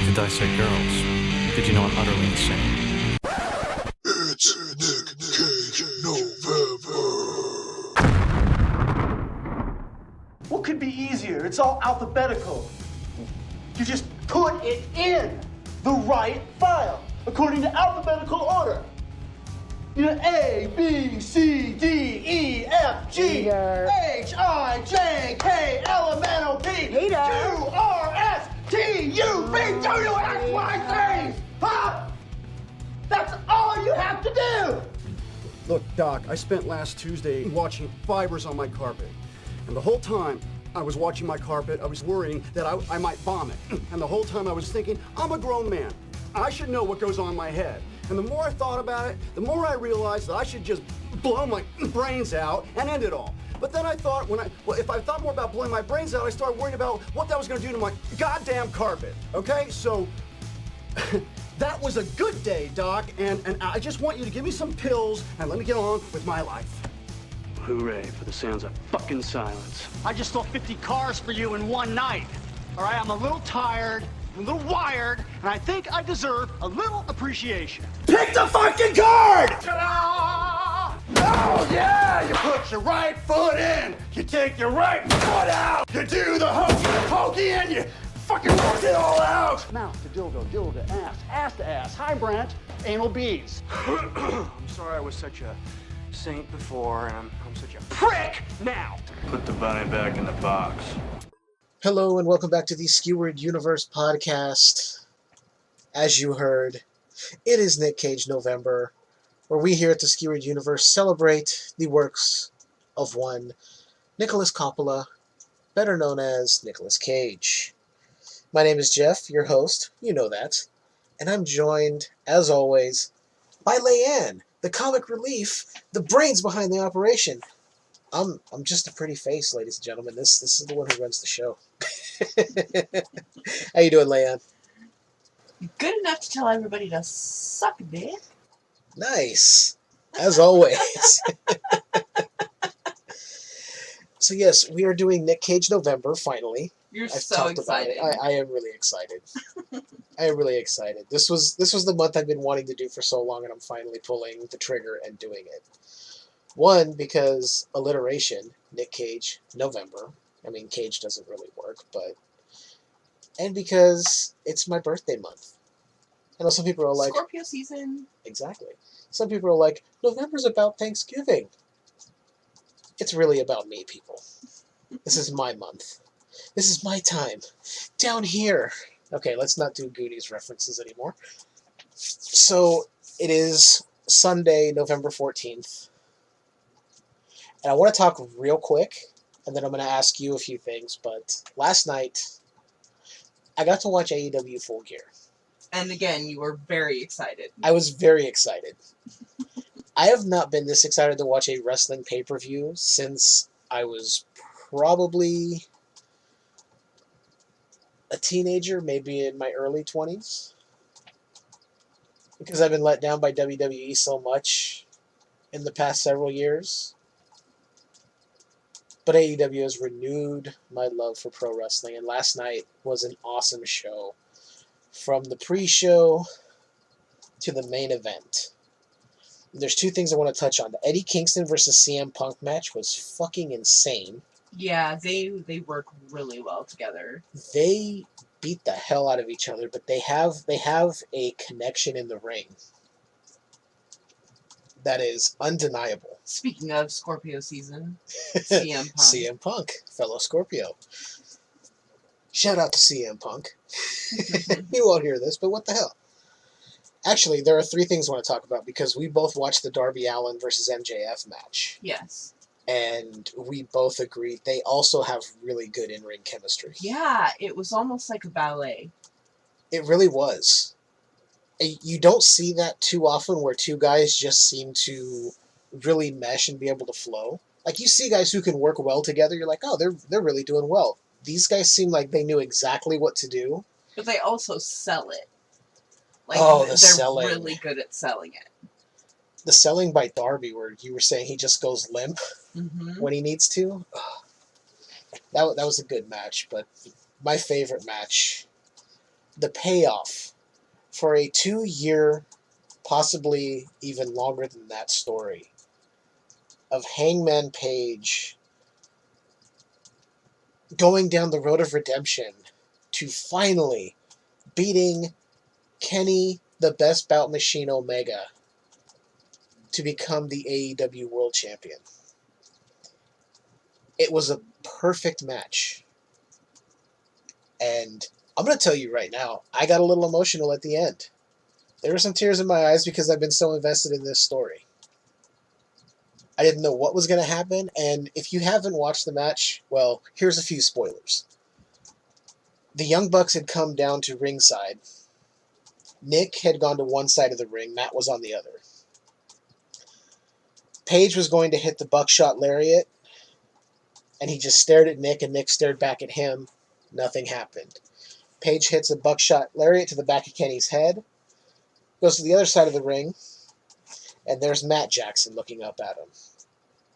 to dissect girls. Did you know I'm utterly insane? It's Nic Cage November. What could be easier? It's all alphabetical. You just put it in the right file according to alphabetical order. You know, A, B, C, D, E, F, G, H, I, J, K, L, M, N, O, P, Q, R, S, T, U, V, W, X, Y, Z. Huh? That's all you have to do. Look, Doc, I spent last Tuesday watching fibers on my carpet. And the whole time I was watching my carpet, I was worrying that I might vomit. And the whole time I was thinking, I'm a grown man. I should know what goes on in my head. And the more I thought about it, the more I realized that I should just blow my brains out and end it all. But then I thought, if I thought more about blowing my brains out, I started worrying about what that was gonna do to my goddamn carpet, okay? So, that was a good day, Doc, and I just want you to give me some pills and let me get on with my life. Hooray for the sounds of fucking silence. I just sold 50 cars for you in one night. All right, I'm a little tired, I'm a little wired, and I think I deserve a little appreciation. Pick the fucking card! Ta-da! Oh yeah! You put your right foot in, you take your right foot out, you do the hokey pokey, and you fucking work it all out. Mouth to dildo to ass to ass. Hi, Brent. Anal beads. I'm sorry I was such a saint before, and I'm such a Prick now. Put the bunny back in the box. Hello and welcome back to the Skewered Universe Podcast. As you heard, it is Nic Cage November, where we here at the Skewered Universe celebrate the works of one Nicolas Coppola, better known as Nicolas Cage. My name is Jeff, your host, you know that, and I'm joined, as always, by Leanne, the comic relief, the brains behind the operation. I'm just a pretty face, ladies and gentlemen. This is the one who runs the show. How you doing, Leanne? Good enough to tell everybody to suck dick. Nice, as always. So yes, we are doing Nic Cage November, finally. You're I've so talked excited. about it. I am really excited. I am really excited. This was the month I've been wanting to do for so long, and I'm finally pulling the trigger and doing it. One, because alliteration, Nic Cage November. I mean, Cage doesn't really work, and because it's my birthday month. I know some people are like Scorpio season. Exactly. Some people are like, November's about Thanksgiving. It's really about me, people. This is my month. This is my time. Down here. Okay, let's not do Goonies references anymore. So, it is Sunday, November 14th. And I want to talk real quick, and then I'm going to ask you a few things. But last night, I got to watch AEW Full Gear. And again, you were very excited. I was very excited. I have not been this excited to watch a wrestling pay-per-view since I was probably a teenager, maybe in my early 20s. Because I've been let down by WWE so much in the past several years. But AEW has renewed my love for pro wrestling, and last night was an awesome show. From the pre-show to the main event. There's two things I want to touch on. The Eddie Kingston versus CM Punk match was fucking insane. Yeah, they work really well together. They beat the hell out of each other, but they have a connection in the ring that is undeniable. Speaking of Scorpio season, CM Punk. CM Punk, fellow Scorpio. Shout out to CM Punk. He won't hear this, but what the hell? Actually, there are three things I want to talk about because we both watched the Darby Allin versus MJF match. Yes. And we both agreed they also have really good in-ring chemistry. Yeah, it was almost like a ballet. It really was. You don't see that too often where two guys just seem to really mesh and be able to flow. Like, you see guys who can work well together, you're like, oh, they're really doing well. These guys seem like they knew exactly what to do. But they also sell it. Like, they're selling. Really good at selling it. The selling by Darby, where you were saying he just goes limp when he needs to. That was a good match, but my favorite match the payoff for a 2-year, possibly even longer than that story of Hangman Page going down the road of redemption to finally beating Kenny the Best Bout Machine Omega to become the AEW World Champion. It was a perfect match. And I'm going to tell you right now, I got a little emotional at the end. There were some tears in my eyes because I've been so invested in this story. I didn't know what was going to happen, and if you haven't watched the match, well, here's a few spoilers. The Young Bucks had come down to ringside. Nick had gone to one side of the ring, Matt was on the other. Page was going to hit the buckshot lariat, and he just stared at Nick, and Nick stared back at him. Nothing happened. Page hits a buckshot lariat to the back of Kenny's head, goes to the other side of the ring, and there's Matt Jackson looking up at him.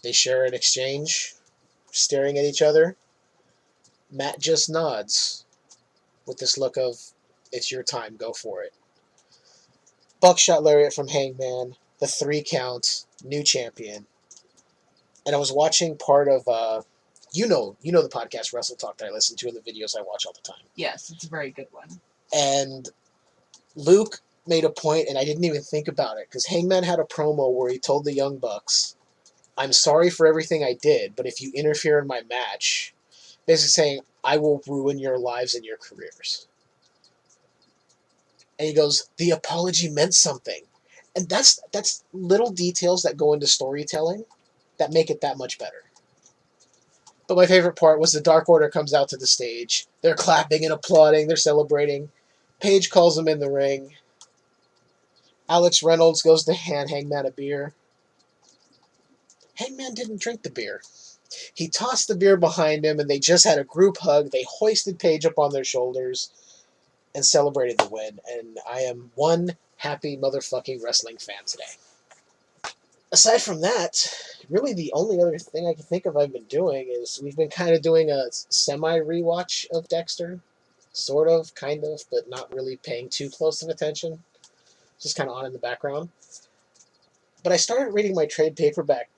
They share an exchange, staring at each other. Matt just nods with this look of, it's your time, go for it. Buckshot lariat from Hangman, the 3 count, new champion. And I was watching part of, you know the podcast Wrestle Talk that I listen to and the videos I watch all the time. Yes, it's a very good one. And Luke made a point, and I didn't even think about it, because Hangman had a promo where he told the Young Bucks, I'm sorry for everything I did, but if you interfere in my match, basically saying, I will ruin your lives and your careers. And he goes, the apology meant something. And that's little details that go into storytelling that make it that much better. But my favorite part was the Dark Order comes out to the stage. They're clapping and applauding. They're celebrating. Page calls them in the ring. Alex Reynolds goes to hand Hangman a beer. Hangman didn't drink the beer. He tossed the beer behind him, and they just had a group hug. They hoisted Page up on their shoulders and celebrated the win. And I am one happy motherfucking wrestling fan today. Aside from that, really the only other thing I can think of I've been doing is we've been kind of doing a semi-rewatch of Dexter. Sort of, kind of, but not really paying too close of attention. Just kind of on in the background. But I started reading my trade paperback,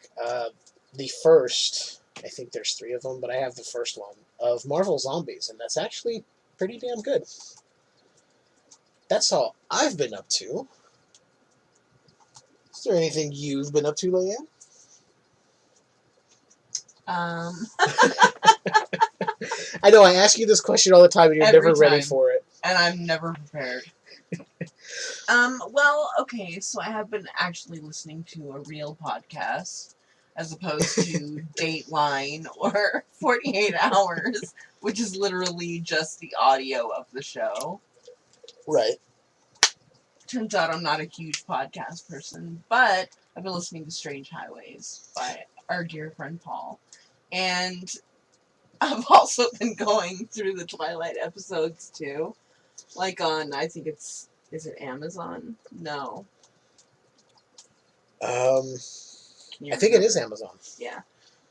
the first, I think there's 3 of them, but I have the first one, of Marvel Zombies, and that's actually pretty damn good. That's all I've been up to. Is there anything you've been up to, Leanne? I know, I ask you this question all the time, and you're never ready for it. And I'm never prepared. Well, okay, so I have been actually listening to a real podcast, as opposed to Dateline or 48 Hours, which is literally just the audio of the show. Right. Turns out I'm not a huge podcast person, but I've been listening to Strange Highways by our dear friend Paul. And I've also been going through the Twilight episodes, too. Like on, I think it's... Is it Amazon? No. I think it is Amazon. Yeah.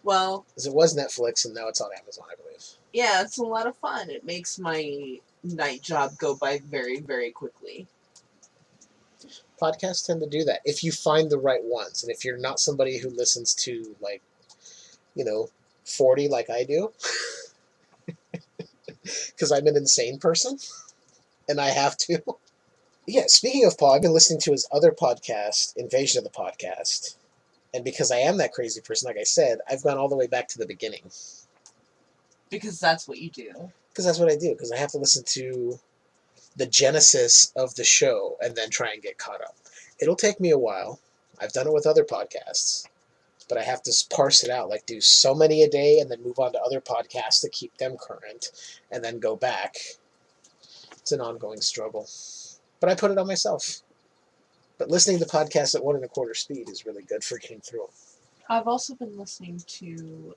Well... Because it was Netflix, and now it's on Amazon, I believe. Yeah, it's a lot of fun. It makes my night job go by very, very quickly. Podcasts tend to do that. If you find the right ones, and if you're not somebody who listens to, 40 like I do, because I'm an insane person, and I have to. Yeah, speaking of Paul, I've been listening to his other podcast, Invasion of the Podcast, and because I am that crazy person, like I said, I've gone all the way back to the beginning. Because that's what you do. Because that's what I do, because I have to listen to the genesis of the show and then try and get caught up. It'll take me a while. I've done it with other podcasts, but I have to parse it out, like do so many a day and then move on to other podcasts to keep them current and then go back. It's an ongoing struggle. But I put it on myself. But listening to podcasts at 1 1/4 speed is really good for getting through them. I've also been listening to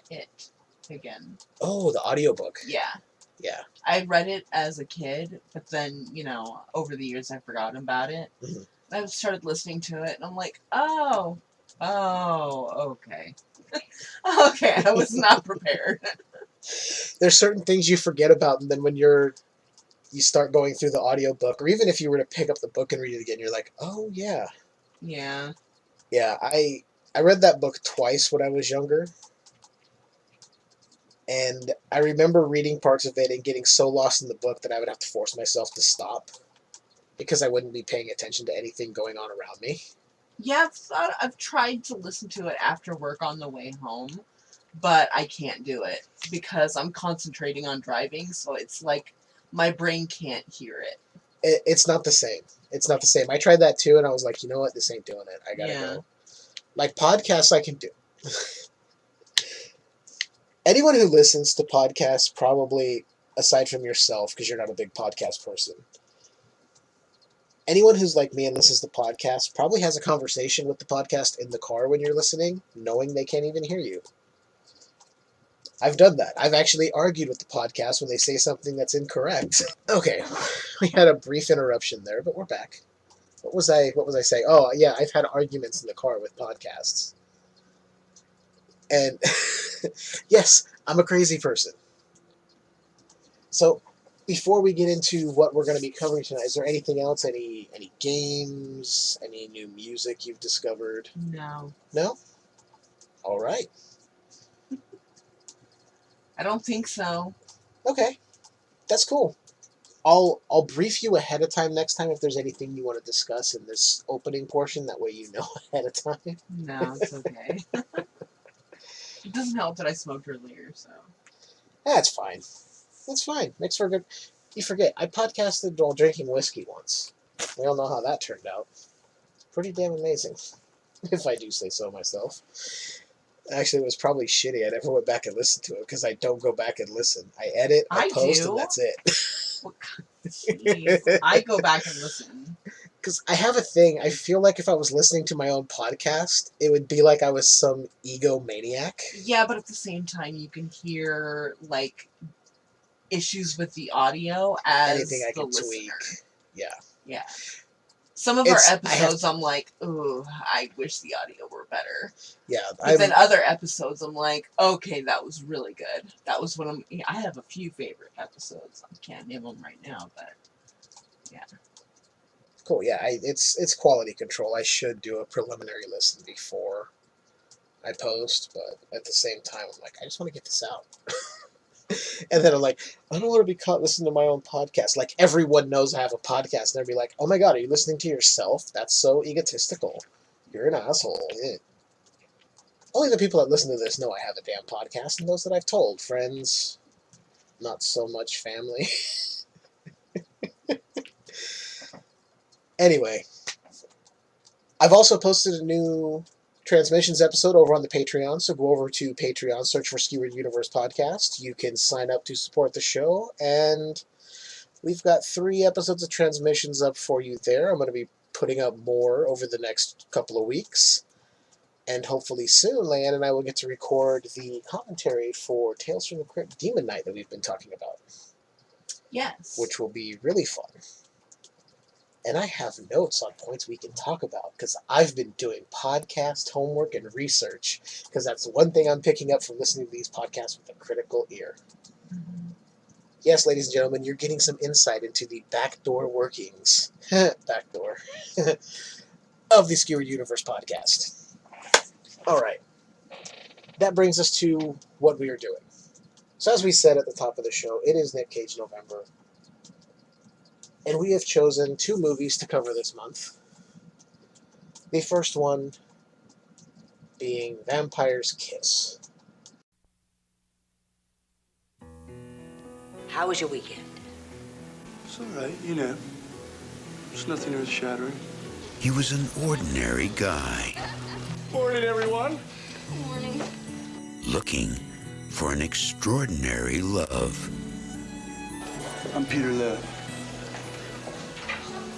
It again. Oh, the audiobook. Yeah. Yeah. I read it as a kid, but then, over the years I've forgotten about it. Mm-hmm. I started listening to it, and I'm like, oh, okay. Okay, I was not prepared. There's certain things you forget about, and then when you're you start going through the audiobook, or even if you were to pick up the book and read it again, you're like, oh, yeah. Yeah. Yeah, I read that book twice when I was younger. And I remember reading parts of it and getting so lost in the book that I would have to force myself to stop because I wouldn't be paying attention to anything going on around me. Yeah, I've tried to listen to it after work on the way home, but I can't do it because I'm concentrating on driving, so it's like my brain can't hear it. It's not the same. It's not the same. I tried that too, and I was like, you know what? This ain't doing it. I gotta go. Like, podcasts I can do. Anyone who listens to podcasts, probably, aside from yourself, because you're not a big podcast person, anyone who's like me and listens to podcasts probably has a conversation with the podcast in the car when you're listening, knowing they can't even hear you. I've done that. I've actually argued with the podcast when they say something that's incorrect. Okay, we had a brief interruption there, but we're back. What was I saying? Oh, yeah, I've had arguments in the car with podcasts. And yes, I'm a crazy person. So, before we get into what we're going to be covering tonight, is there anything else? Any games? Any new music you've discovered? No. No? All right. I don't think so. Okay. That's cool. I'll brief you ahead of time next time if there's anything you want to discuss in this opening portion. That way you know ahead of time. No, it's okay. It doesn't help that I smoked earlier, so. That's fine. That's fine. Makes for a good... You forget, I podcasted while drinking whiskey once. We all know how that turned out. Pretty damn amazing, if I do say so myself. Actually, it was probably shitty. I never went back and listened to it, because I don't go back and listen. I edit, I post, do. And that's it. Jeez, I go back and listen. Because I have a thing. I feel like if I was listening to my own podcast, it would be like I was some egomaniac. Yeah, but at the same time, you can hear, like, issues with the audio as anything I the can listener. tweak. Yeah. Yeah. Some of our episodes, I'm like, ooh, I wish the audio were better. Yeah. But then other episodes, I'm like, okay, that was really good. That was one of I have a few favorite episodes. I can't name them right now, but yeah. Cool. Yeah, it's quality control. I should do a preliminary listen before I post, but at the same time, I'm like, I just want to get this out. And then I'm like, I don't want to be caught listening to my own podcast. Like, everyone knows I have a podcast, and they'll be like, oh my god, are you listening to yourself? That's so egotistical. You're an asshole. Yeah. Only the people that listen to this know I have a damn podcast, and those that I've told. Friends, not so much family. Anyway, I've also posted a new Transmissions episode over on the Patreon, so go over to Patreon, search for Skewered Universe Podcast. You can sign up to support the show, and we've got 3 episodes of Transmissions up for you there. I'm going to be putting up more over the next couple of weeks, and hopefully soon, Leanne and I will get to record the commentary for Tales from the Crypt Demon Knight that we've been talking about. Yes. Which will be really fun. And I have notes on points we can talk about, because I've been doing podcast homework and research, because that's one thing I'm picking up from listening to these podcasts with a critical ear. Mm-hmm. Yes, ladies and gentlemen, you're getting some insight into the backdoor workings, backdoor, of the Skewered Universe Podcast. All right. That brings us to what we are doing. So as we said at the top of the show, it is Nic Cage November. And we have chosen 2 movies to cover this month. The first one being Vampire's Kiss. How was your weekend? It's all right, you know. It's nothing earth-shattering. He was an ordinary guy. Morning, everyone. Good morning. Looking for an extraordinary love. I'm Peter Love.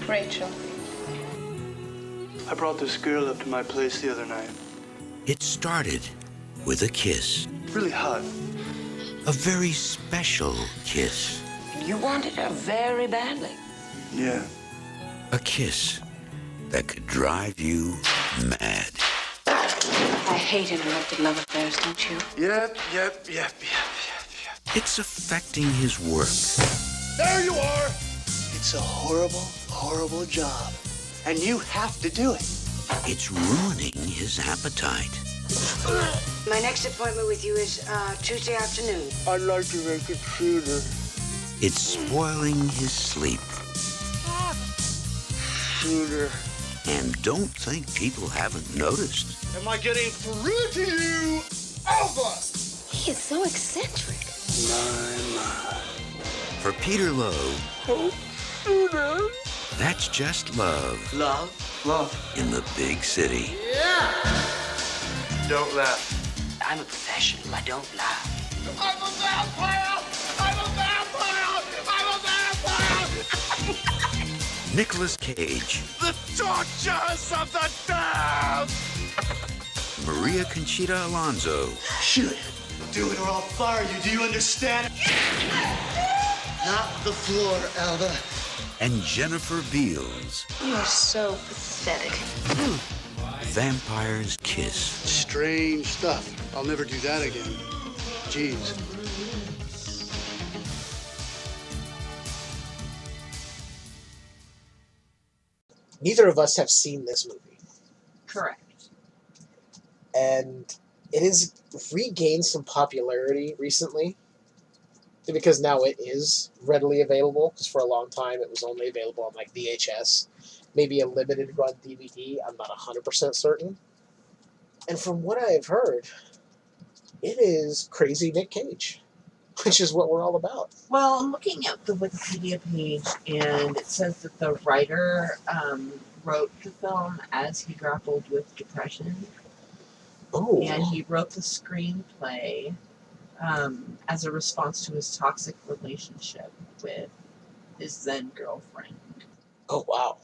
Rachel. I brought this girl up to my place the other night. It started with a kiss. Really hot. A very special kiss. You wanted her very badly. Yeah. A kiss that could drive you mad. I hate interrupted love affairs, don't you? Yep. It's affecting his work, There you are! It's a horrible, horrible job. And you have to do it. It's ruining his appetite. My next appointment with you is Tuesday afternoon. I'd like to make it sooner. It's spoiling his sleep. Sooner. And don't think people haven't noticed. Am I getting through to you? Over! He is so eccentric. My. For Peter Lowe, Oh, sooner. that's just love Love? Love. in the big city. Don't laugh. I'm a professional. I don't lie. I'm a vampire! I'm a vampire! I'm a vampire! Nicolas Cage, The tortures of the damned! Maria Conchita Alonso, Shoot. Do it or I'll fire you. Do you understand? Not the floor, Alba. and Jennifer Beals. You're so pathetic. Vampire's Kiss. Strange stuff. I'll never do that again. Jeez. Neither of us have seen this movie, Correct. and it has regained some popularity recently because now it is readily available, because for a long time it was only available on like VHS, maybe a limited run DVD, I'm not 100% certain. And from what I've heard, it is crazy Nic Cage, which is what we're all about. Well, I'm looking at the Wikipedia page, and it says that the writer wrote the film as he grappled with depression, Oh, and he wrote the screenplay as a response to his toxic relationship with his then girlfriend. oh wow.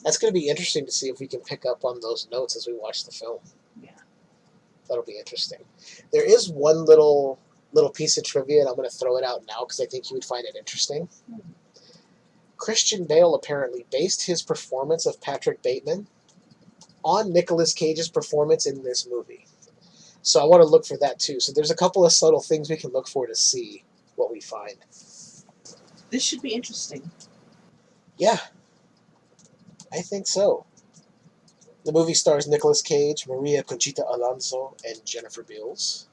That's going to be interesting to see if we can pick up on those notes as we watch the film. Yeah. That'll be interesting. There is one little piece of trivia, and I'm going to throw it out now because I think you would find it interesting. Christian Bale apparently based his performance of Patrick Bateman on Nicolas Cage's performance in this movie. So I want to look for that too. So there's a couple of subtle things we can look for to see what we find. This should be interesting. Yeah, I think so. The movie stars Nicolas Cage, Maria Conchita Alonso, and Jennifer Beals.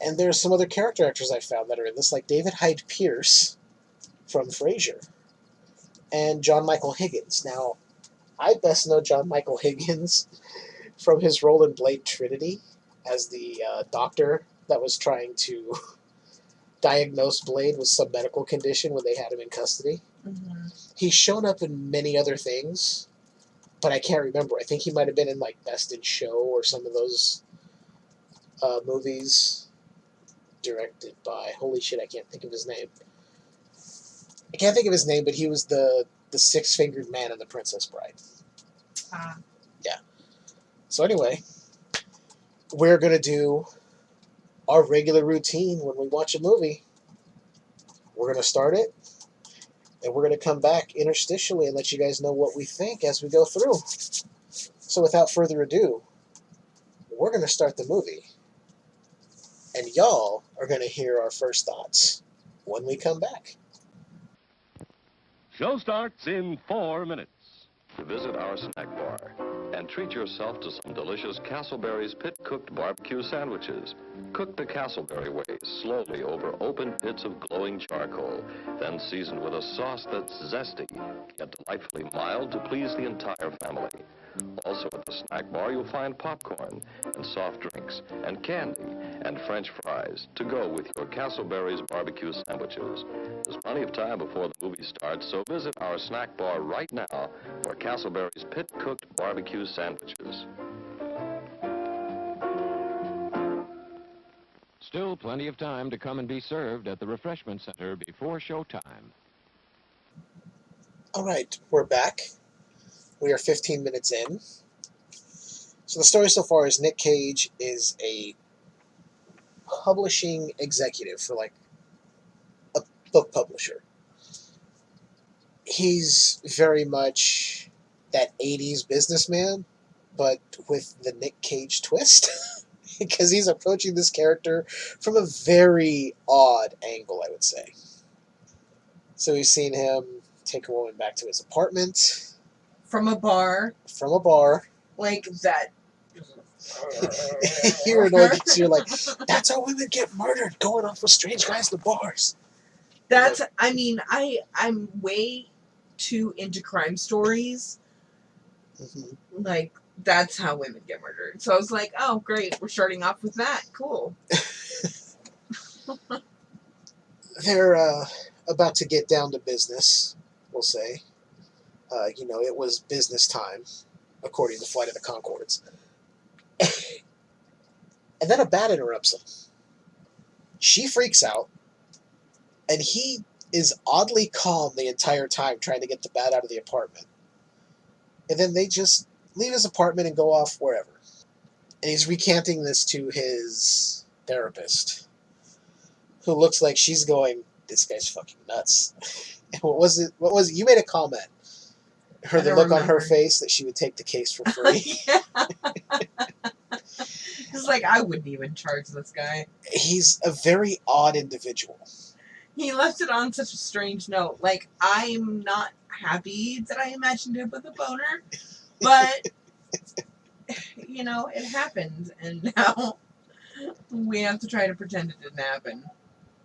And there are some other character actors I found that are in this, like David Hyde Pierce from Frasier, and John Michael Higgins. Now, I best know John Michael Higgins from his role in Blade Trinity as the doctor that was trying to diagnose Blade with some medical condition when they had him in custody. Mm-hmm. He's shown up in many other things, but I can't remember. I think he might have been in like Best in Show or some of those movies directed by, holy shit, I can't think of his name. I can't think of his name, but he was the six-fingered man in The Princess Bride. Yeah. So anyway, we're going to do our regular routine when we watch a movie. We're going to start it, and we're going to come back interstitially and let you guys know what we think as we go through. So without further ado, we're going to start the movie. And y'all are going to hear our first thoughts when we come back. Show starts in 4 minutes. Visit our snack bar and treat yourself to some delicious Castleberry's pit-cooked barbecue sandwiches. Cook the Castleberry way, slowly over open pits of glowing charcoal, then seasoned with a sauce that's zesty, yet delightfully mild to please the entire family. Also at the snack bar, you'll find popcorn and soft drinks and candy and French fries to go with your Castleberry's barbecue sandwiches. There's plenty of time before the movie starts, so visit our snack bar right now for Castleberry's pit-cooked barbecue sandwiches. Still plenty of time to come and be served at the refreshment center before showtime. All right, we're back. We are 15 minutes in. So the story so far is Nic Cage is a publishing executive for like a book publisher. He's very much that 80s businessman, but with the Nic Cage twist. because he's approaching this character from a very odd angle, I would say. So we've seen him take a woman back to his apartment. From a bar. From a bar. Like that. You're annoyed because you're like, that's how women get murdered, going off with strange guys in the bars. That's, I mean, I'm way too into crime stories. Mm-hmm. Like, that's how women get murdered. So I was like, oh, great, we're starting off with that. Cool. They're about to get down to business, we'll say. It was business time, according to Flight of the Conchords. And then a bat interrupts them. She freaks out, and he is oddly calm the entire time trying to get the bat out of the apartment. And then they just leave his apartment and go off wherever. And he's recanting this to his therapist, who looks like she's going, this guy's fucking nuts. And what was it? You made a comment. The look on her face that she would take the case for free. It's like, I wouldn't even charge this guy. He's a very odd individual. He left it on such a strange note. Like, I'm not happy that I imagined him with a boner, but, it happened, and now we have to try to pretend it didn't happen.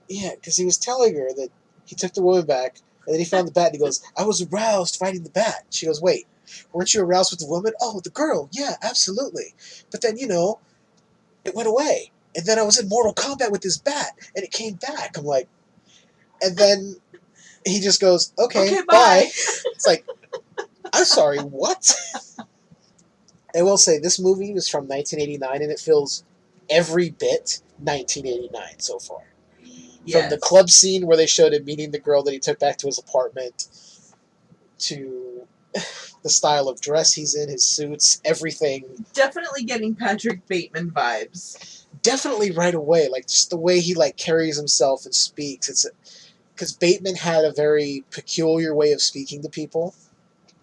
Yeah, because he was telling her that he took the woman back, and then he found the bat, and he goes, I was aroused fighting the bat. She goes, wait, weren't you aroused with the woman? Oh, the girl, yeah, absolutely. But then, it went away. And then I was in Mortal Kombat with this bat, and it came back. I'm like, and then he just goes, okay bye. It's like, I'm sorry, what? I will say, this movie was from 1989, and it feels every bit 1989 so far. Yes. From the club scene where they showed him meeting the girl that he took back to his apartment, to the style of dress he's in, his suits, everything. Definitely getting Patrick Bateman vibes. Definitely right away, like just the way he carries himself and speaks. Because Bateman had a very peculiar way of speaking to people,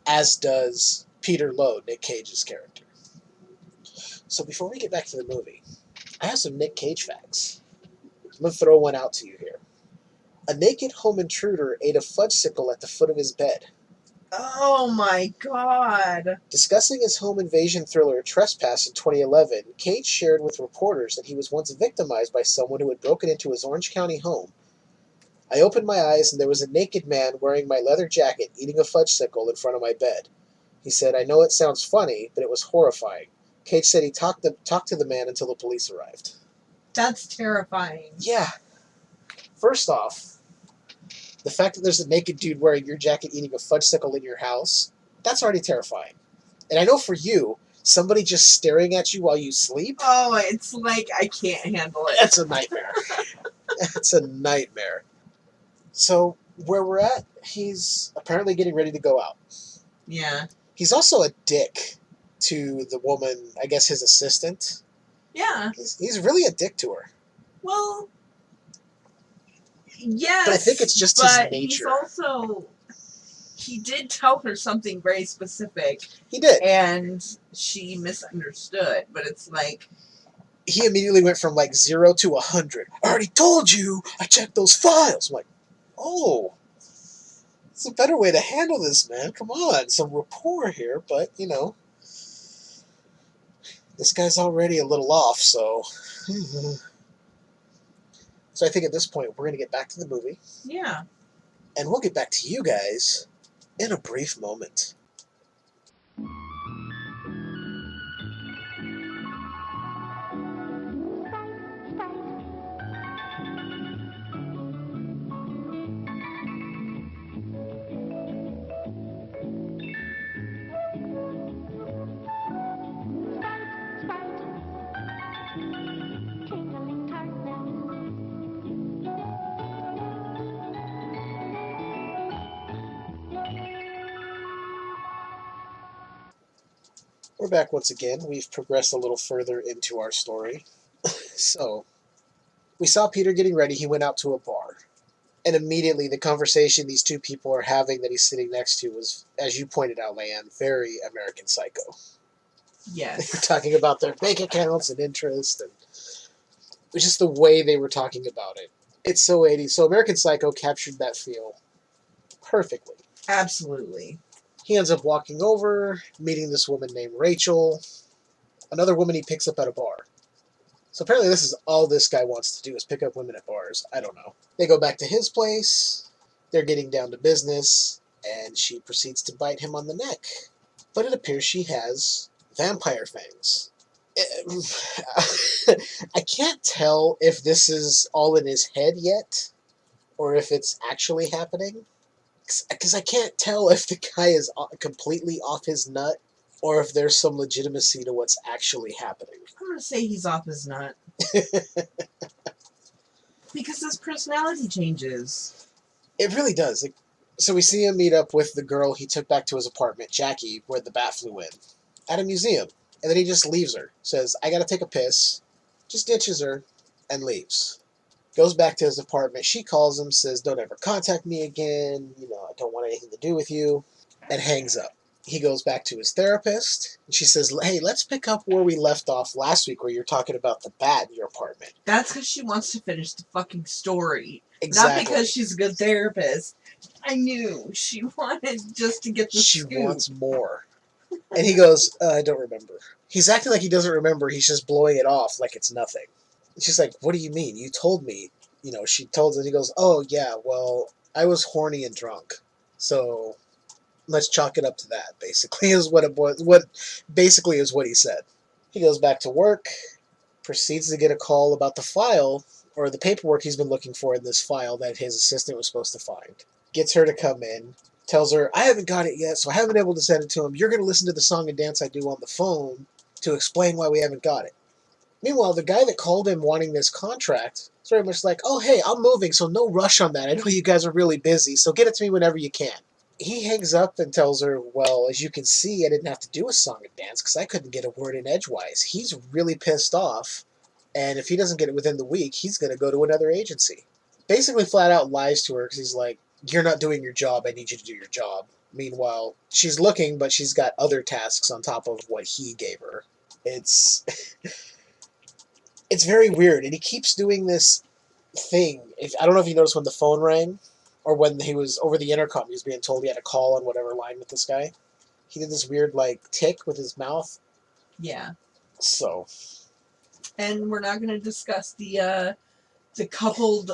as does Peter Lowe, Nic Cage's character. So before we get back to the movie, I have some Nic Cage facts. I'm going to throw one out to you here. A naked home intruder ate a fudgesicle at the foot of his bed. Oh my god. Discussing his home invasion thriller Trespass in 2011, Cage shared with reporters that he was once victimized by someone who had broken into his Orange County home. I opened my eyes and there was a naked man wearing my leather jacket eating a fudgesicle in front of my bed. He said, I know it sounds funny, but it was horrifying. Cage said he talked to the man until the police arrived. That's terrifying. Yeah. First off, the fact that there's a naked dude wearing your jacket eating a fudgesicle in your house, that's already terrifying. And I know for you, somebody just staring at you while you sleep? Oh, it's like I can't handle it. That's a nightmare. That's a nightmare. So, where we're at, he's apparently getting ready to go out. Yeah. He's also a dick to the woman, I guess his assistant. Yeah. He's really a dick to her. Well, yes. But I think it's just his nature. He's also, he did tell her something very specific. He did. And she misunderstood. But it's like, he immediately went from 0 to 100. I already told you. I checked those files. I'm like, oh, it's a better way to handle this, man. Come on, some rapport here. But this guy's already a little off. So I think at this point we're gonna get back to the movie. Yeah. And we'll get back to you guys in a brief moment. We're back once again. We've progressed a little further into our story. So, we saw Peter getting ready. He went out to a bar. And immediately the conversation these two people are having that he's sitting next to was, as you pointed out, Leanne, very American Psycho. Yes. They were talking about their bank accounts and interest. And was just the way they were talking about it. It's so 80s. So American Psycho captured that feel perfectly. Absolutely. He ends up walking over, meeting this woman named Rachel, another woman he picks up at a bar. So apparently this is all this guy wants to do, is pick up women at bars. I don't know. They go back to his place. They're getting down to business, and she proceeds to bite him on the neck. But it appears she has vampire fangs. I can't tell if this is all in his head yet, or if it's actually happening. Because I can't tell if the guy is completely off his nut, or if there's some legitimacy to what's actually happening. I'm going to say he's off his nut. Because his personality changes. It really does. So we see him meet up with the girl he took back to his apartment, Jackie, where the bat flew in, at a museum. And then he just leaves her. Says, I gotta take a piss. Just ditches her and leaves. Goes back to his apartment. She calls him, says, don't ever contact me again. I don't want anything to do with you. And hangs up. He goes back to his therapist. And she says, hey, let's pick up where we left off last week where you're talking about the bat in your apartment. That's because she wants to finish the fucking story. Exactly. Not because she's a good therapist. I knew. She wanted just to get the scoop. She wants more. And he goes, I don't remember. He's acting like he doesn't remember. He's just blowing it off like it's nothing. She's like, what do you mean? You told me. She told him. He goes, oh, yeah, well, I was horny and drunk. So let's chalk it up to that, basically, is what he said. He goes back to work, proceeds to get a call about the file, or the paperwork he's been looking for in this file that his assistant was supposed to find. Gets her to come in. Tells her, I haven't got it yet, so I haven't been able to send it to him. You're going to listen to the song and dance I do on the phone to explain why we haven't got it. Meanwhile, the guy that called him wanting this contract is very much like, oh, hey, I'm moving, so no rush on that. I know you guys are really busy, so get it to me whenever you can. He hangs up and tells her, well, as you can see, I didn't have to do a song and dance because I couldn't get a word in edgewise. He's really pissed off, and if he doesn't get it within the week, he's going to go to another agency. Basically flat out lies to her because he's like, you're not doing your job, I need you to do your job. Meanwhile, she's looking, but she's got other tasks on top of what he gave her. It's very weird, and he keeps doing this thing. I don't know if you noticed when the phone rang, or when he was over the intercom, he was being told he had a call on whatever line with this guy. He did this weird, tick with his mouth. Yeah. So. And we're not going to discuss the coupled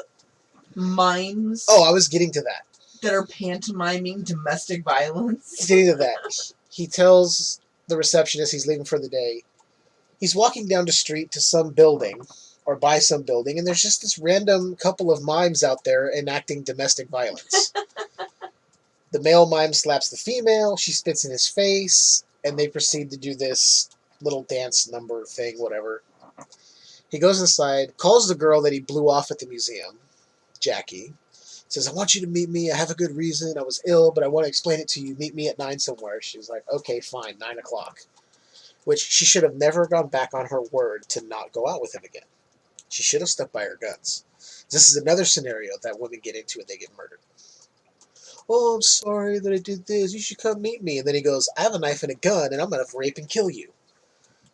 mimes. Oh, I was getting to that. That are pantomiming domestic violence. Getting to that. He tells the receptionist he's leaving for the day. He's walking down the street to some building, or by some building, and there's just this random couple of mimes out there enacting domestic violence. The male mime slaps the female, she spits in his face, and they proceed to do this little dance number thing, whatever. He goes inside, calls the girl that he blew off at the museum, Jackie, says, I want you to meet me, I have a good reason, I was ill, but I want to explain it to you, meet me at 9 somewhere. She's like, okay, fine, 9 o'clock. Which she should have never gone back on her word to not go out with him again. She should have stuck by her guns. This is another scenario that women get into and they get murdered. Oh, I'm sorry that I did this, you should come meet me. And then he goes, I have a knife and a gun, and I'm going to rape and kill you.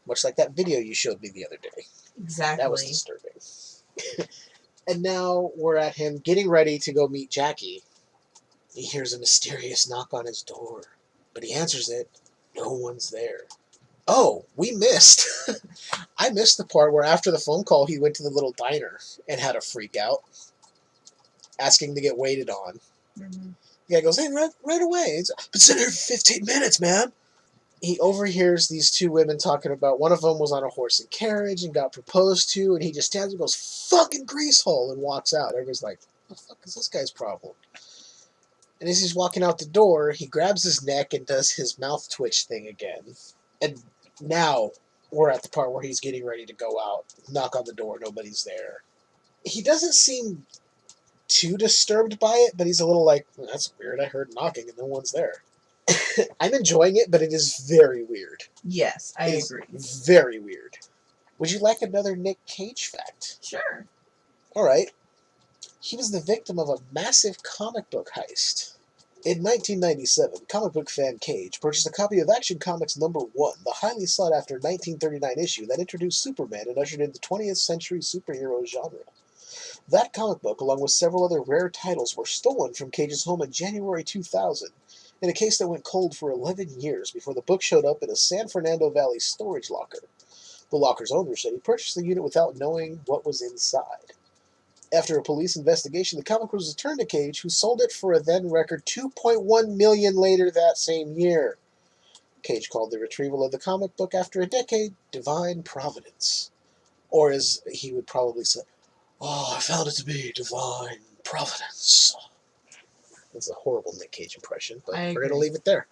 Much like that video you showed me the other day. Exactly. That was disturbing. And now we're at him getting ready to go meet Jackie. He hears a mysterious knock on his door, but he answers it. No one's there. Oh, we missed. I missed the part where after the phone call, he went to the little diner and had a freak out, asking to get waited on. Mm-hmm. The guy goes, hey, right away. It's been sitting here for 15 minutes, man. He overhears these two women talking about, one of them was on a horse and carriage and got proposed to, and he just stands and goes, fucking greasehole, and walks out. Everybody's like, what the fuck is this guy's problem? And as he's walking out the door, he grabs his neck and does his mouth twitch thing again. And now we're at the part where he's getting ready to go out, knock on the door, nobody's there. He doesn't seem too disturbed by it, but he's a little like, that's weird, I heard knocking and no one's there. I'm enjoying it, but it is very weird. Yes, I agree. Very weird. Would you like another Nic Cage fact? Sure. All right. He was the victim of a massive comic book heist. In 1997, comic book fan Cage purchased a copy of Action Comics #1, the highly sought-after 1939 issue that introduced Superman and ushered in the 20th century superhero genre. That comic book, along with several other rare titles, were stolen from Cage's home in January 2000, in a case that went cold for 11 years before the book showed up in a San Fernando Valley storage locker. The locker's owner said he purchased the unit without knowing what was inside. After a police investigation, the comic was returned to Cage, who sold it for a then-record $2.1 million later that same year. Cage called the retrieval of the comic book after a decade divine providence. Or as he would probably say, "Oh, I found it to be divine providence." That's a horrible Nic Cage impression, but we're going to leave it there.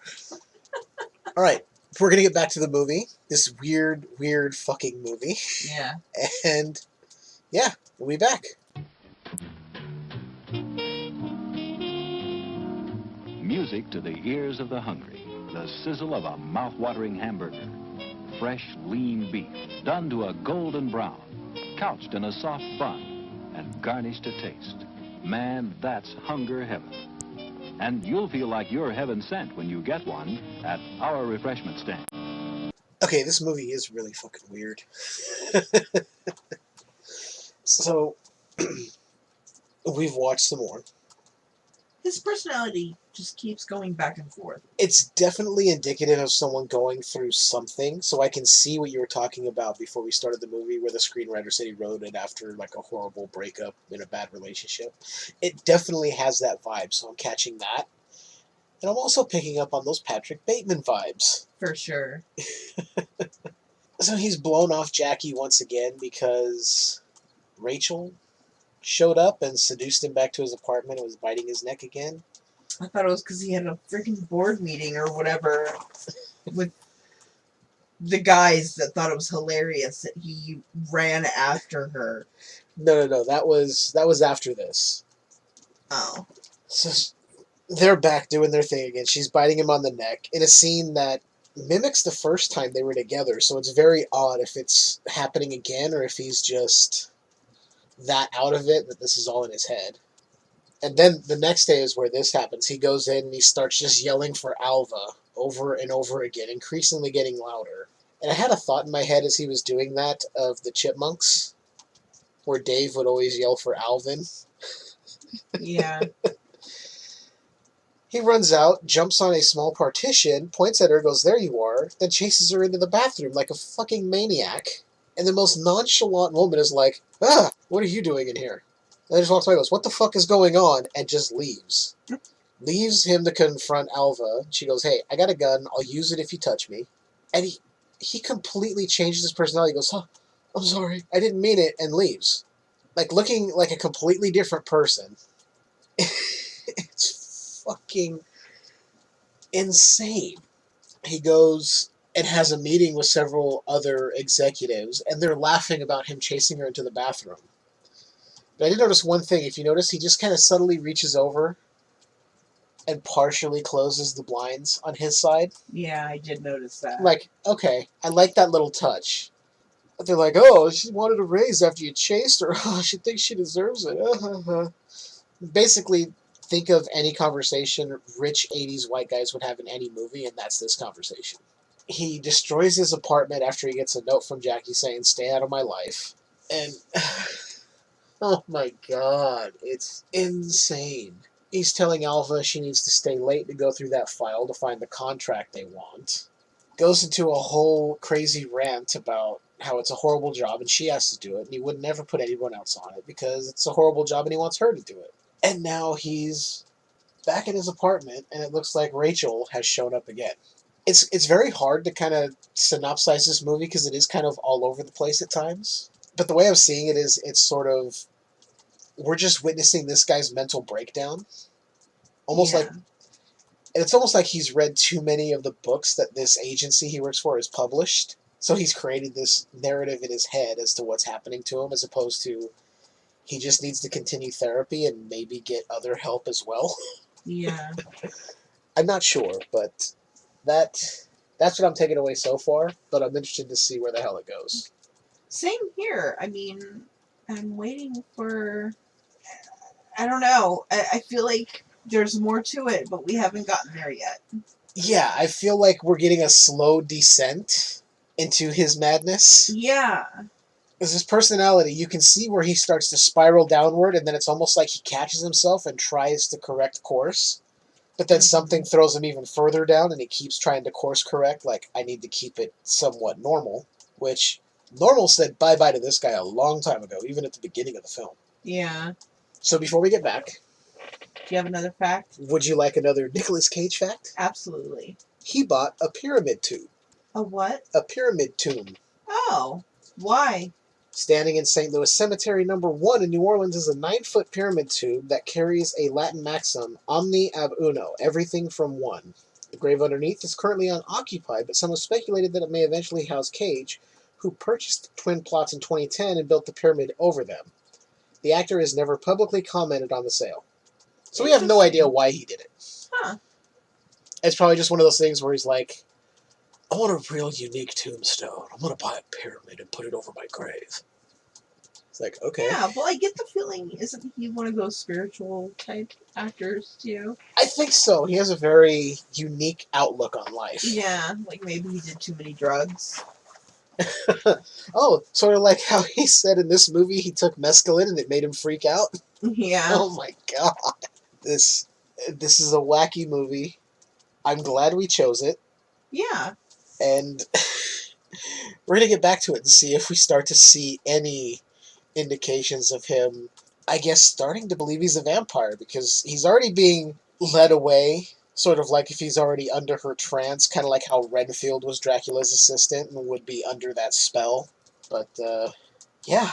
All right, we're going to get back to the movie. This weird fucking movie. Yeah. And, yeah, we'll be back. Music to the ears of the hungry. The sizzle of a mouth-watering hamburger. Fresh, lean beef, done to a golden brown. Couched in a soft bun and garnished to taste. Man, that's hunger heaven. And you'll feel like you're heaven sent when you get one at our refreshment stand. Okay, this movie is really fucking weird. So, we've watched some more. His personality just keeps going back and forth. It's definitely indicative of someone going through something, so I can see what you were talking about before we started the movie, where the screenwriter said he wrote it after like a horrible breakup in a bad relationship. It definitely has that vibe, so I'm catching that. And I'm also picking up on those Patrick Bateman vibes. For sure. So he's blown off Jackie once again because Rachel showed up and seduced him back to his apartment and was biting his neck again. I thought it was because he had a freaking board meeting or whatever with the guys that thought it was hilarious that he ran after her. No. That was after this. Oh. So they're back doing their thing again. She's biting him on the neck in a scene that mimics the first time they were together. So it's very odd if it's happening again or if he's just that out of it, that this is all in his head. And then the next day is where this happens. He goes in and he starts just yelling for Alva over and over again, increasingly getting louder. And I had a thought in my head as he was doing that of the Chipmunks, where Dave would always yell for Alvin. Yeah. He runs out, jumps on a small partition, points at her, goes, "There you are," then chases her into the bathroom like a fucking maniac. And the most nonchalant woman is like, "Ah, what are you doing in here?" And then just walks away and goes, "What the fuck is going on?" and just leaves. Leaves him to confront Alva. She goes, "Hey, I got a gun. I'll use it if you touch me." And he completely changes his personality. He goes, "Huh, I'm sorry. I didn't mean it," and leaves. Like, looking like a completely different person. It's fucking insane. He goes and has a meeting with several other executives, and they're laughing about him chasing her into the bathroom. But I did notice one thing. If you notice, he just kind of subtly reaches over and partially closes the blinds on his side. Yeah, I did notice that. Like, okay, I like that little touch. But they're like, "Oh, she wanted a raise after you chased her. Oh, she thinks she deserves it." Basically, think of any conversation rich 80s white guys would have in any movie, and that's this conversation. He destroys his apartment after he gets a note from Jackie saying, "Stay out of my life." And, oh my god, it's insane. He's telling Alva she needs to stay late to go through that file to find the contract they want. Goes into a whole crazy rant about how it's a horrible job and she has to do it, and he would never put anyone else on it because it's a horrible job and he wants her to do it. And now he's back in his apartment, and it looks like Rachel has shown up again. It's very hard to kind of synopsize this movie because it is kind of all over the place at times. But the way I'm seeing it is it's sort of, we're just witnessing this guy's mental breakdown. Almost like, and it's almost like he's read too many of the books that this agency he works for has published. So he's created this narrative in his head as to what's happening to him, as opposed to he just needs to continue therapy and maybe get other help as well. Yeah. I'm not sure, but that's what I'm taking away so far, but I'm interested to see where the hell it goes. Same here. I mean, I'm waiting for... I don't know. I feel like there's more to it, but we haven't gotten there yet. Yeah, I feel like we're getting a slow descent into his madness. Yeah. Because his personality, you can see where he starts to spiral downward, and then it's almost like he catches himself and tries to correct course. But then something throws him even further down, and he keeps trying to course correct, like, I need to keep it somewhat normal. Which, normal said bye-bye to this guy a long time ago, even at the beginning of the film. Yeah. So before we get back... Do you have another fact? Would you like another Nicolas Cage fact? Absolutely. He bought a pyramid tomb. A what? A pyramid tomb. Oh. Why? Standing in St. Louis Cemetery No. 1 in New Orleans is a 9-foot pyramid tomb that carries a Latin maxim, omni ab uno, everything from one. The grave underneath is currently unoccupied, but some have speculated that it may eventually house Cage, who purchased the twin plots in 2010 and built the pyramid over them. The actor has never publicly commented on the sale. So we have no idea why he did it. Huh. It's probably just one of those things where he's like, I want a real unique tombstone. I'm going to buy a pyramid and put it over my grave. It's like, okay. Yeah, well, I get the feeling, isn't he one of those spiritual type actors, too? I think so. He has a very unique outlook on life. Yeah, like maybe he did too many drugs. Oh, sort of like how he said in this movie he took mescaline and it made him freak out. Yeah. Oh my god. This is a wacky movie. I'm glad we chose it. Yeah. And we're going to get back to it and see if we start to see any indications of him, I guess, starting to believe he's a vampire, because he's already being led away, sort of like if he's already under her trance, kind of like how Renfield was Dracula's assistant and would be under that spell. But, yeah,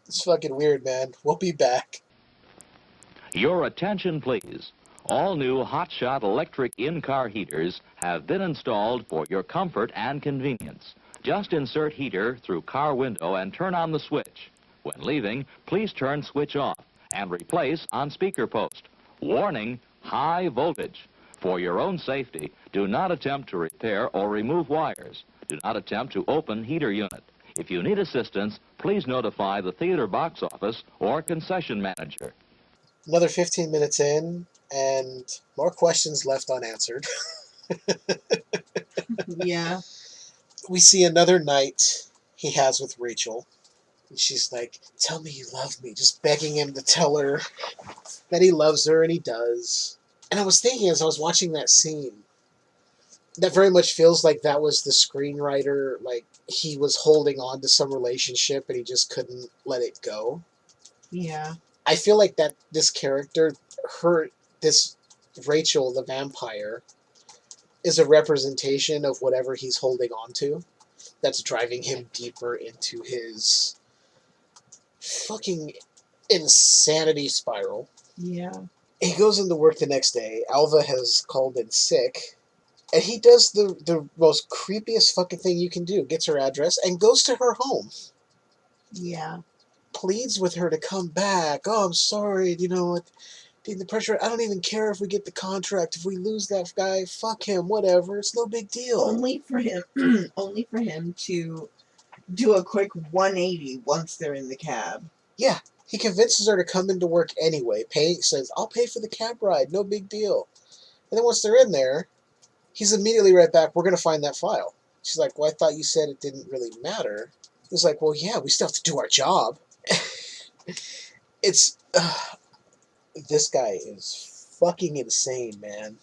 it's fucking weird, man. We'll be back. Your attention, please. All new hotshot electric in-car heaters have been installed for your comfort and convenience. Just insert heater through car window and turn on the switch. When leaving, please turn switch off and replace on speaker post. Warning, high voltage. For your own safety, do not attempt to repair or remove wires. Do not attempt to open heater unit. If you need assistance, please notify the theater box office or concession manager. Another 15 minutes in, and more questions left unanswered. Yeah. We see another night he has with Rachel. And she's like, tell me you love me. Just begging him to tell her that he loves her, and he does. And I was thinking as I was watching that scene, that very much feels like that was the screenwriter, like he was holding on to some relationship and he just couldn't let it go. Yeah. I feel like that this character, this Rachel the vampire, is a representation of whatever he's holding on to that's driving him deeper into his fucking insanity spiral. Yeah. He goes into work the next day. Alva has called in sick. And he does the most creepiest fucking thing you can do. Gets her address and goes to her home. Yeah. Pleads with her to come back. Oh, I'm sorry. You know, the pressure. I don't even care if we get the contract. If we lose that guy, fuck him. Whatever. It's no big deal. Only for him to do a quick 180 once they're in the cab. Yeah. He convinces her to come into work anyway. Says, I'll pay for the cab ride. No big deal. And then once they're in there, he's immediately right back. We're going to find that file. She's like, well, I thought you said it didn't really matter. He's like, well, yeah, we still have to do our job. It's... this guy is fucking insane, man.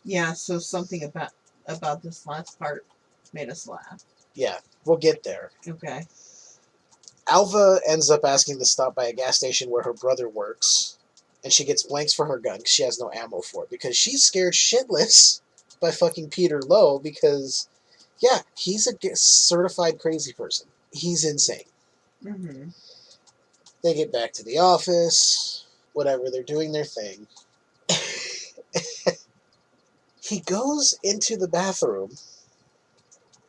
Yeah, so something about this last part made us laugh. Yeah, we'll get there. Okay. Alva ends up asking to stop by a gas station where her brother works, and she gets blanks for her gun because she has no ammo for it, because she's scared shitless by fucking Peter Lowe, because, yeah, he's a certified crazy person. He's insane. Mm-hmm. They get back to the office, whatever, they're doing their thing. He goes into the bathroom,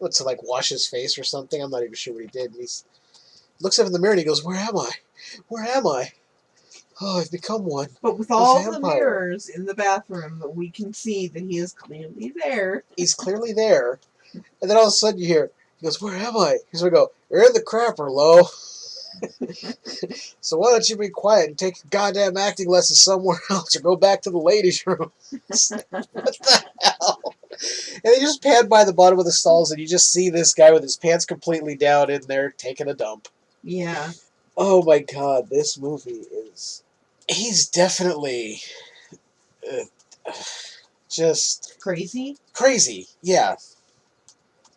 to like wash his face or something, I'm not even sure what he did, and he looks up in the mirror and he goes, where am I? Where am I? Oh, I've become one. But with all the mirrors in the bathroom, we can see that he is clearly there. He's clearly there. And then all of a sudden you hear, he goes, where am I? He's going to go, you're in the crapper, Lo. So why don't you be quiet and take your goddamn acting lessons somewhere else or go back to the ladies' room? What the hell? And they just pan by the bottom of the stalls and you just see this guy with his pants completely down in there taking a dump. Yeah. Oh my god, this movie is... He's definitely... just... Crazy, yeah.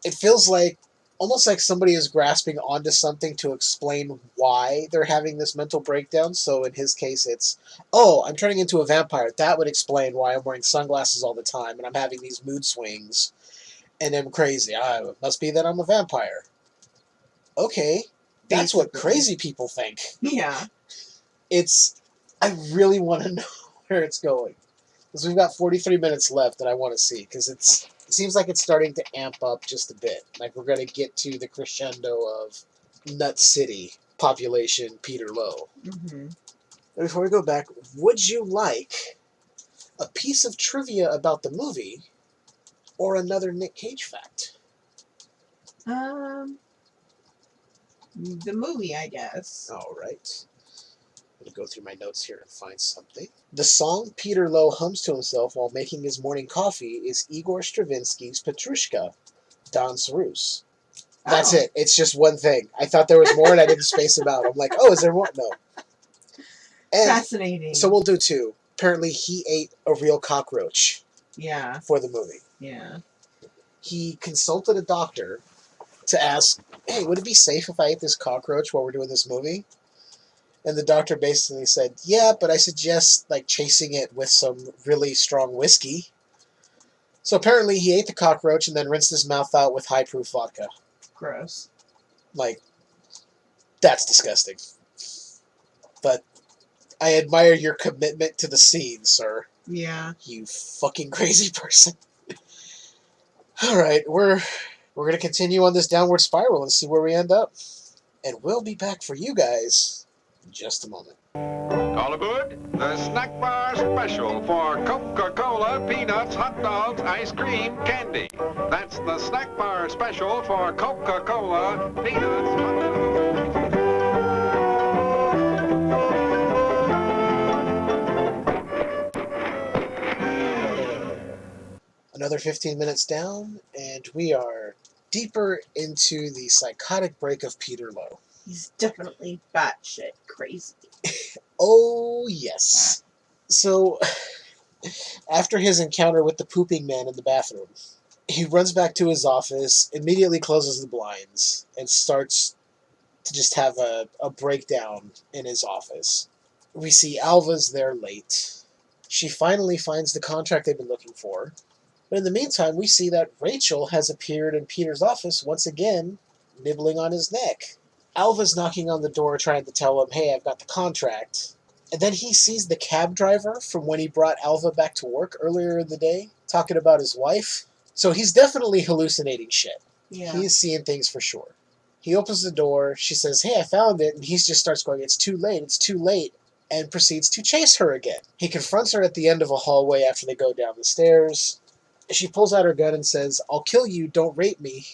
It feels like... almost like somebody is grasping onto something to explain why they're having this mental breakdown. So in his case, it's, oh, I'm turning into a vampire. That would explain why I'm wearing sunglasses all the time and I'm having these mood swings and I'm crazy. It must be that I'm a vampire. Okay, that's what crazy people think. Yeah. I really want to know where it's going. Because we've got 43 minutes left that I want to see. Because it seems like it's starting to amp up just a bit. Like we're going to get to the crescendo of Nut City population Peter Lowe. Mm-hmm. Before we go back, would you like a piece of trivia about the movie or another Nic Cage fact? The movie, I guess. All right. I'm going to go through my notes here and find something. The song Peter Lowe hums to himself while making his morning coffee is Igor Stravinsky's Petrushka, Dans Russe. That's it. It's just one thing. I thought there was more and I didn't space them out. I'm like, oh, is there more? No. And fascinating. So we'll do two. Apparently he ate a real cockroach. Yeah. For the movie. Yeah. He consulted a doctor to ask, hey, would it be safe if I ate this cockroach while we're doing this movie? And the doctor basically said, yeah, but I suggest like chasing it with some really strong whiskey. So apparently he ate the cockroach and then rinsed his mouth out with high-proof vodka. Gross. Like, that's disgusting. But I admire your commitment to the scene, sir. Yeah. You fucking crazy person. All right, we're going to continue on this downward spiral and see where we end up. And we'll be back for you guys in just a moment. All aboard the snack bar special for Coca-Cola, peanuts, hot dogs, ice cream, candy. That's the snack bar special for Coca-Cola, peanuts, hot dogs. Another 15 minutes down, and we are deeper into the psychotic break of Peter Lowe. He's definitely batshit crazy. Oh, yes. So, after his encounter with the pooping man in the bathroom, he runs back to his office, immediately closes the blinds, and starts to just have a breakdown in his office. We see Alva's there late. She finally finds the contract they've been looking for. But in the meantime, we see that Rachel has appeared in Peter's office once again, nibbling on his neck. Alva's knocking on the door trying to tell him, hey, I've got the contract. And then he sees the cab driver from when he brought Alva back to work earlier in the day, talking about his wife. So he's definitely hallucinating shit. Yeah. He's seeing things for sure. He opens the door, she says, hey, I found it, and he just starts going, it's too late, and proceeds to chase her again. He confronts her at the end of a hallway after they go down the stairs. She pulls out her gun and says, I'll kill you, don't rape me.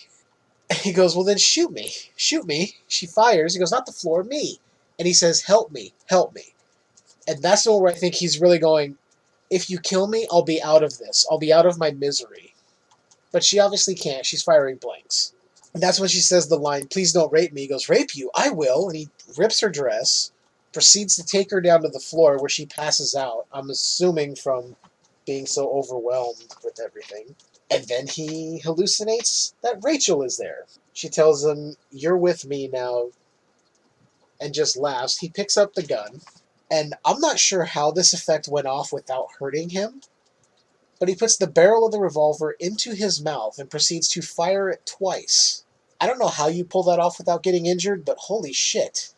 He goes, well then shoot me. Shoot me. She fires. He goes, not the floor, me. And he says, help me. And that's the one where I think he's really going, if you kill me, I'll be out of this. I'll be out of my misery. But she obviously can't. She's firing blanks. And that's when she says the line, please don't rape me. He goes, rape you? I will. And he rips her dress, proceeds to take her down to the floor where she passes out. I'm assuming from being so overwhelmed with everything. And then he hallucinates that Rachel is there. She tells him, you're with me now, and just laughs. He picks up the gun, and I'm not sure how this effect went off without hurting him, but he puts the barrel of the revolver into his mouth and proceeds to fire it twice. I don't know how you pull that off without getting injured, but holy shit.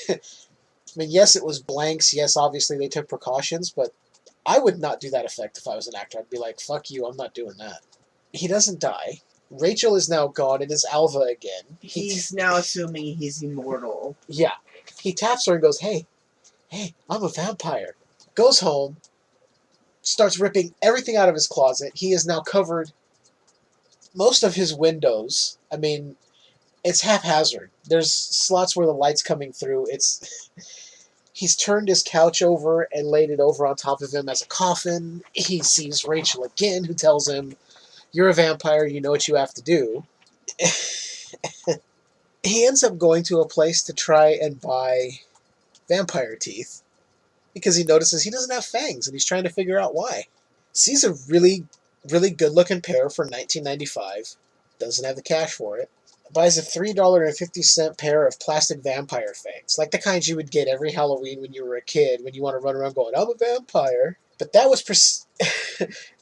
I mean, yes, it was blanks. Yes, obviously they took precautions, but I would not do that effect if I was an actor. I'd be like, fuck you, I'm not doing that. He doesn't die. Rachel is now gone. It is Alva again. He's now assuming he's immortal. Yeah. He taps her and goes, hey, I'm a vampire. Goes home, starts ripping everything out of his closet. He is now covered most of his windows. I mean, It's haphazard. There's slots where the light's coming through. He's turned his couch over and laid it over on top of him as a coffin. He sees Rachel again, who tells him, "You're a vampire, you know what you have to do." He ends up going to a place to try and buy vampire teeth because he notices he doesn't have fangs, and he's trying to figure out why. Sees a really, really good-looking pair for $19.95. Doesn't have the cash for it. Buys a $3.50 pair of plastic vampire fangs, like the kinds you would get every Halloween when you were a kid, when you want to run around going, "I'm a vampire." But that was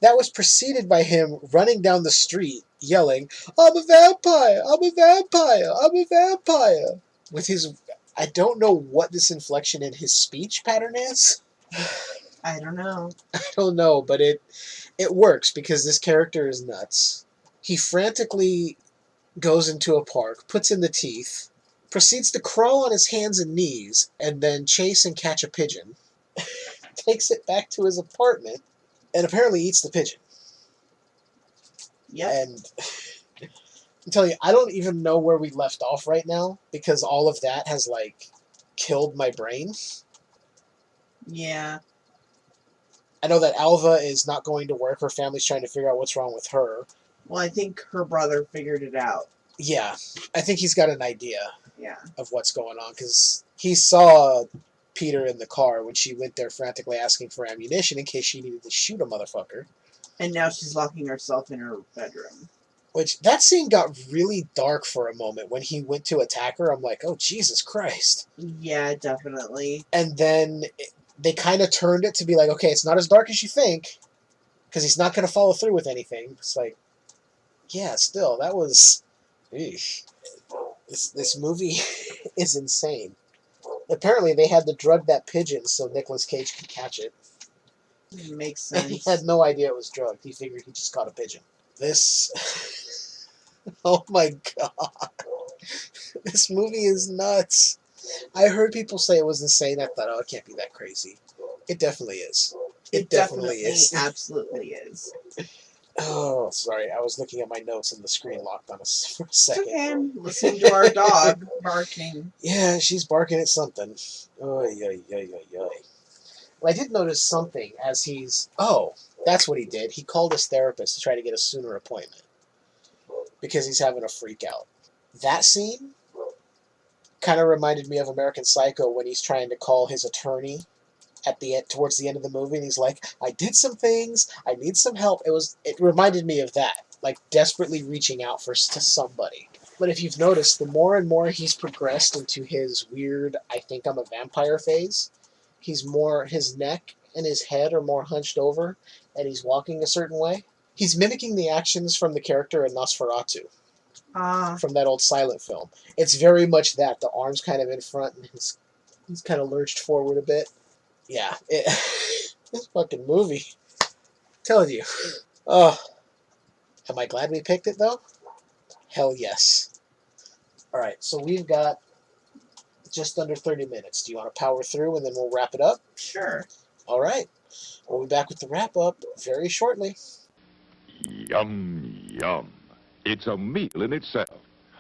that was preceded by him running down the street yelling, "I'm a vampire! I'm a vampire! I'm a vampire!" With his, I don't know what this inflection in his speech pattern is. I don't know. I don't know, but it works because this character is nuts. He frantically goes into a park, puts in the teeth, proceeds to crawl on his hands and knees, and then chase and catch a pigeon. Takes it back to his apartment, and apparently eats the pigeon. Yeah. And I'm telling you, I don't even know where we left off right now, because all of that has, like, killed my brain. Yeah. I know that Alva is not going to work. Her family's trying to figure out what's wrong with her. Well, I think her brother figured it out. Yeah, I think he's got an idea Yeah. of what's going on, because he saw Peter in the car when she went there frantically asking for ammunition in case she needed to shoot a motherfucker. And now she's locking herself in her bedroom. Which, that scene got really dark for a moment. When he went to attack her, I'm like, oh, Jesus Christ. Yeah, definitely. And then they kind of turned it to be like, okay, it's not as dark as you think, because he's not going to follow through with anything. It's like, yeah, still, that was... Eesh. This movie is insane. Apparently, they had to drug that pigeon so Nicolas Cage could catch it. It makes sense. He had no idea it was drugged. He figured he just caught a pigeon. This... oh my god. This movie is nuts. I heard people say it was insane. I thought, oh, it can't be that crazy. It definitely is. It definitely is. Absolutely is. Oh, sorry. I was looking at my notes and the screen locked on us for a second. It's okay. I'm listening to our dog barking. Yeah, she's barking at something. Oy, oy, oy, oy, oy. Well, I did notice something as he's... Oh, that's what he did. He called his therapist to try to get a sooner appointment. Because he's having a freak out. That scene kind of reminded me of American Psycho when he's trying to call his attorney at the end, towards the end of the movie, and he's like, "I did some things, I need some help." It reminded me of that, like desperately reaching out to somebody. But if you've noticed, the more and more he's progressed into his weird, I think I'm a vampire phase, his neck and his head are more hunched over, and he's walking a certain way. He's mimicking the actions from the character in Nosferatu. From that old silent film. It's very much that. The arms kind of in front, and he's kind of lurched forward a bit. Yeah, this fucking movie. I'm telling you. Oh, am I glad we picked it, though? Hell yes. Alright, so we've got just under 30 minutes. Do you want to power through, and then we'll wrap it up? Sure. Alright. We'll be back with the wrap-up very shortly. Yum, yum. It's a meal in itself.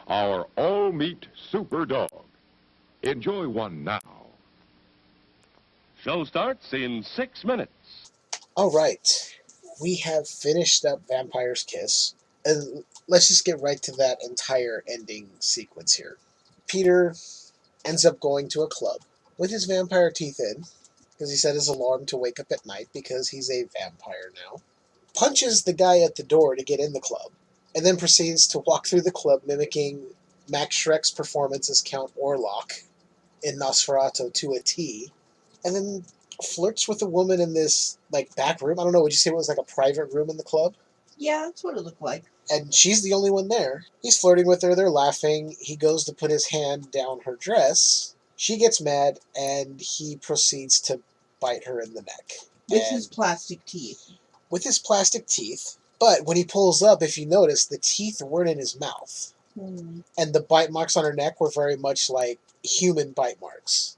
Our all-meat super dog. Enjoy one now. Show starts in 6 minutes. Alright. We have finished up Vampire's Kiss. And let's just get right to that entire ending sequence here. Peter ends up going to a club with his vampire teeth in, because he set his alarm to wake up at night because he's a vampire now. Punches the guy at the door to get in the club, and then proceeds to walk through the club mimicking Max Schreck's performance as Count Orlok in Nosferatu to a T, and then flirts with a woman in this, like, back room. I don't know, would you say it was like a private room in the club? Yeah, that's what it looked like. And she's the only one there. He's flirting with her, they're laughing. He goes to put his hand down her dress. She gets mad, and he proceeds to bite her in the neck. With his plastic teeth. With his plastic teeth. But when he pulls up, if you notice, the teeth weren't in his mouth. And the bite marks on her neck were very much like human bite marks.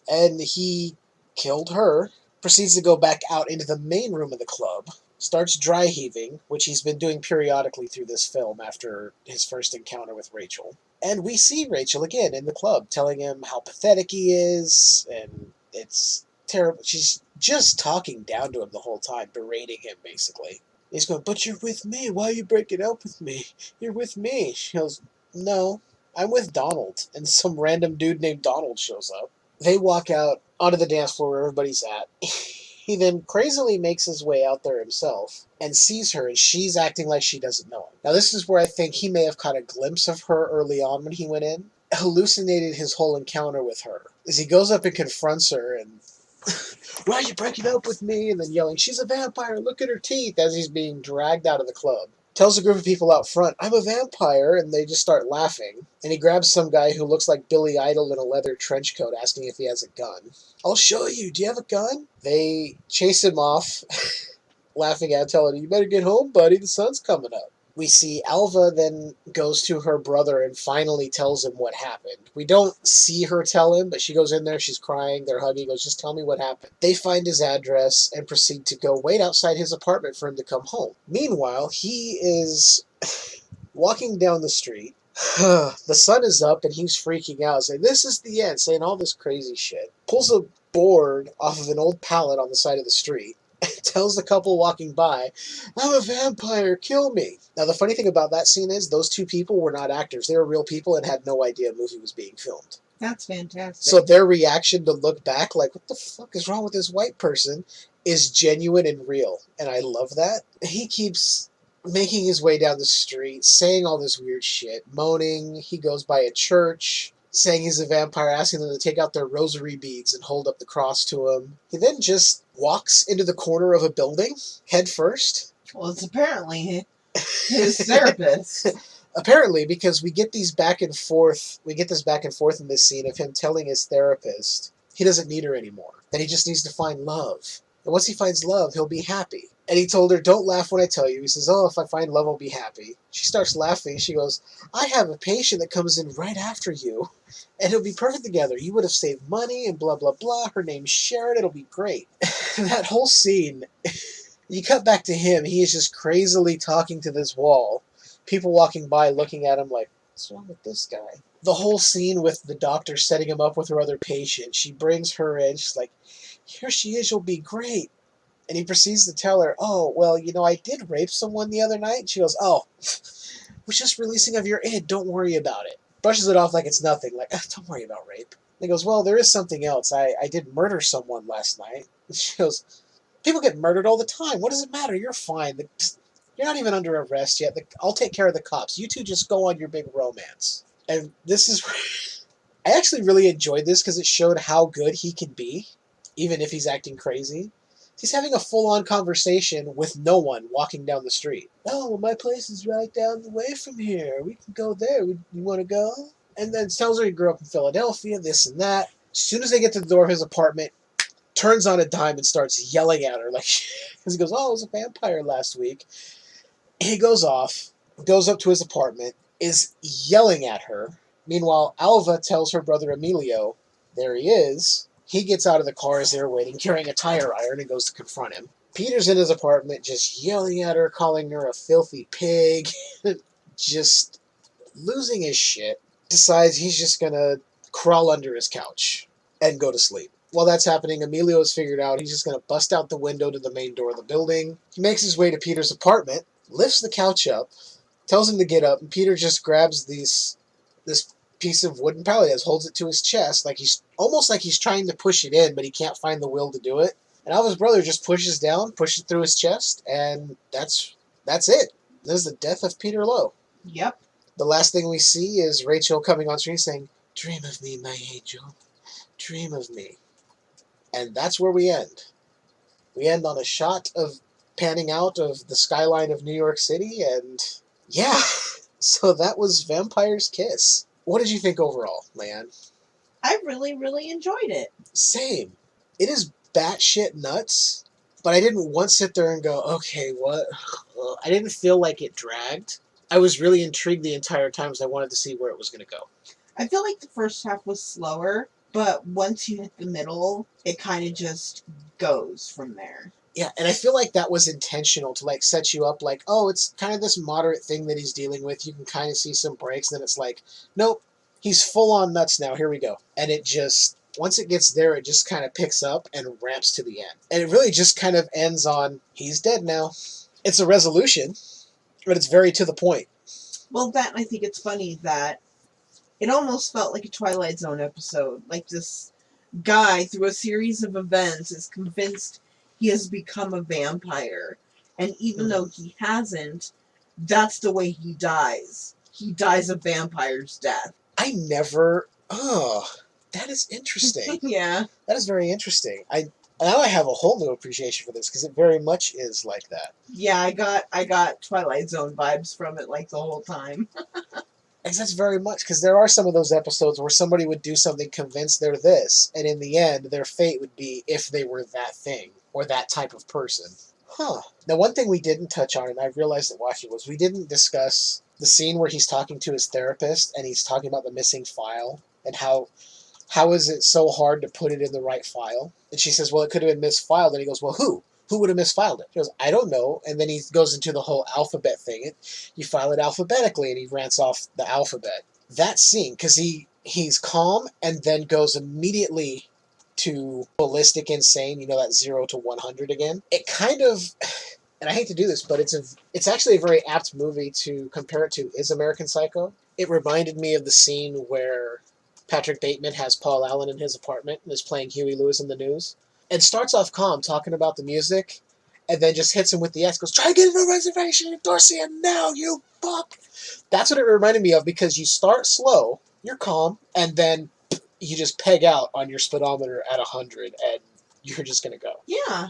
And he killed her, proceeds to go back out into the main room of the club, starts dry heaving, which he's been doing periodically through this film after his first encounter with Rachel. And we see Rachel again in the club telling him how pathetic he is, and it's terrible. She's just talking down to him the whole time, berating him basically. He's going, but you're with me. Why are you breaking up with me? You're with me. She goes, no, I'm with Donald. And some random dude named Donald shows up. They walk out onto the dance floor where everybody's at. He then crazily makes his way out there himself and sees her, and she's acting like she doesn't know him. Now, this is where I think he may have caught a glimpse of her early on when he went in, hallucinated his whole encounter with her. As he goes up and confronts her, and, why are you breaking up with me? And then yelling, she's a vampire, look at her teeth, as he's being dragged out of the club. Tells a group of people out front, I'm a vampire, and they just start laughing. And he grabs some guy who looks like Billy Idol in a leather trench coat, asking if he has a gun. I'll show you. Do you have a gun? They chase him off, laughing at him, telling him, you better get home, buddy. The sun's coming up. We see Alva then goes to her brother and finally tells him what happened. We don't see her tell him, but she goes in there, she's crying, they're hugging, goes, just tell me what happened. They find his address and proceed to go wait outside his apartment for him to come home. Meanwhile, he is walking down the street. The sun is up and he's freaking out, saying, this is the end, saying all this crazy shit. Pulls a board off of an old pallet on the side of the street. Tells the couple walking by, I'm a vampire, kill me. Now, the funny thing about that scene is those two people were not actors. They were real people and had no idea a movie was being filmed. That's fantastic. So their reaction to look back like, what the fuck is wrong with this white person, is genuine and real. And I love that. He keeps making his way down the street, saying all this weird shit, moaning. He goes by a church, saying he's a vampire, asking them to take out their rosary beads and hold up the cross to him. He then just walks into the corner of a building, head first. Well, it's apparently his therapist. Apparently, because we get this back and forth in this scene of him telling his therapist he doesn't need her anymore, that he just needs to find love. And once he finds love, he'll be happy. And he told her, don't laugh when I tell you. He says, oh, if I find love, I'll be happy. She starts laughing. She goes, I have a patient that comes in right after you, and it'll be perfect together. You would have saved money and blah, blah, blah. Her name's Sharon. It'll be great. That whole scene, you cut back to him. He is just crazily talking to this wall. People walking by looking at him like, what's wrong with this guy? The whole scene with the doctor setting him up with her other patient. She brings her in. She's like, here she is. You'll be great. And he proceeds to tell her, oh, well, you know, I did rape someone the other night. And she goes, oh, was just releasing of your id. Don't worry about it. Brushes it off like it's nothing. Like, don't worry about rape. And he goes, well, there is something else. I did murder someone last night. And she goes, people get murdered all the time. What does it matter? You're fine. You're not even under arrest yet. I'll take care of the cops. You two just go on your big romance. And this is where I actually really enjoyed this because it showed how good he can be, even if he's acting crazy. He's having a full-on conversation with no one walking down the street. Oh, well, my place is right down the way from here. We can go there. You want to go? And then tells her he grew up in Philadelphia, this and that. As soon as they get to the door of his apartment, turns on a dime and starts yelling at her. Because he goes, oh, I was a vampire last week. He goes off, goes up to his apartment, is yelling at her. Meanwhile, Alva tells her brother Emilio, there he is. He gets out of the car as they're waiting, carrying a tire iron, and goes to confront him. Peter's in his apartment, just yelling at her, calling her a filthy pig, just losing his shit. Decides he's just gonna crawl under his couch and go to sleep. While that's happening, Emilio has figured out he's just gonna bust out the window to the main door of the building. He makes his way to Peter's apartment, lifts the couch up, tells him to get up, and Peter just grabs this piece of wooden pallet, holds it to his chest, almost like he's trying to push it in, but he can't find the will to do it. And Alva's brother just pushes it through his chest, and that's it. This is the death of Peter Lowe. Yep. The last thing we see is Rachel coming on screen saying, dream of me, my angel. Dream of me. And that's where we end. We end on a shot of panning out of the skyline of New York City, and yeah. So that was Vampire's Kiss. What did you think overall, Leanne? I really, really enjoyed it. Same. It is batshit nuts, but I didn't once sit there and go, okay, what? I didn't feel like it dragged. I was really intrigued the entire time because I wanted to see where it was going to go. I feel like the first half was slower, but once you hit the middle, it kind of just goes from there. Yeah, and I feel like that was intentional to like set you up like, oh, it's kind of this moderate thing that he's dealing with. You can kind of see some breaks, and then it's like, nope, he's full on nuts now. Here we go. And it just, once it gets there, it just kind of picks up and ramps to the end. And it really just kind of ends on, he's dead now. It's a resolution, but it's very to the point. Well, I think it's funny that it almost felt like a Twilight Zone episode. Like this guy, through a series of events, is convinced he has become a vampire. And even though he hasn't, that's the way he dies. He dies a vampire's death. That is interesting. Yeah. That is very interesting. Now I have a whole new appreciation for this, because it very much is like that. Yeah, I got Twilight Zone vibes from it like the whole time. And that's very much, because there are some of those episodes where somebody would do something convinced they're this, and in the end, their fate would be if they were that thing, or that type of person. Now, one thing we didn't touch on, and I realized it watching, was we didn't discuss the scene where he's talking to his therapist, and he's talking about the missing file, and how is it so hard to put it in the right file? And she says, well, it could have been misfiled. And he goes, well, who? Who would have misfiled it? She goes, I don't know. And then he goes into the whole alphabet thing. You file it alphabetically, and he rants off the alphabet. That scene, because he's calm and then goes immediately to ballistic insane, that 0 to 100 again. It kind of, and I hate to do this, but it's actually a very apt movie to compare it to Is American Psycho. It reminded me of the scene where Patrick Bateman has Paul Allen in his apartment and is playing Huey Lewis in the news. And starts off calm, talking about the music, and then just hits him with the X, goes, try getting a reservation in Dorsia now, you fuck! That's what it reminded me of, because you start slow, you're calm, and then you just peg out on your speedometer at 100, and you're just going to go. Yeah.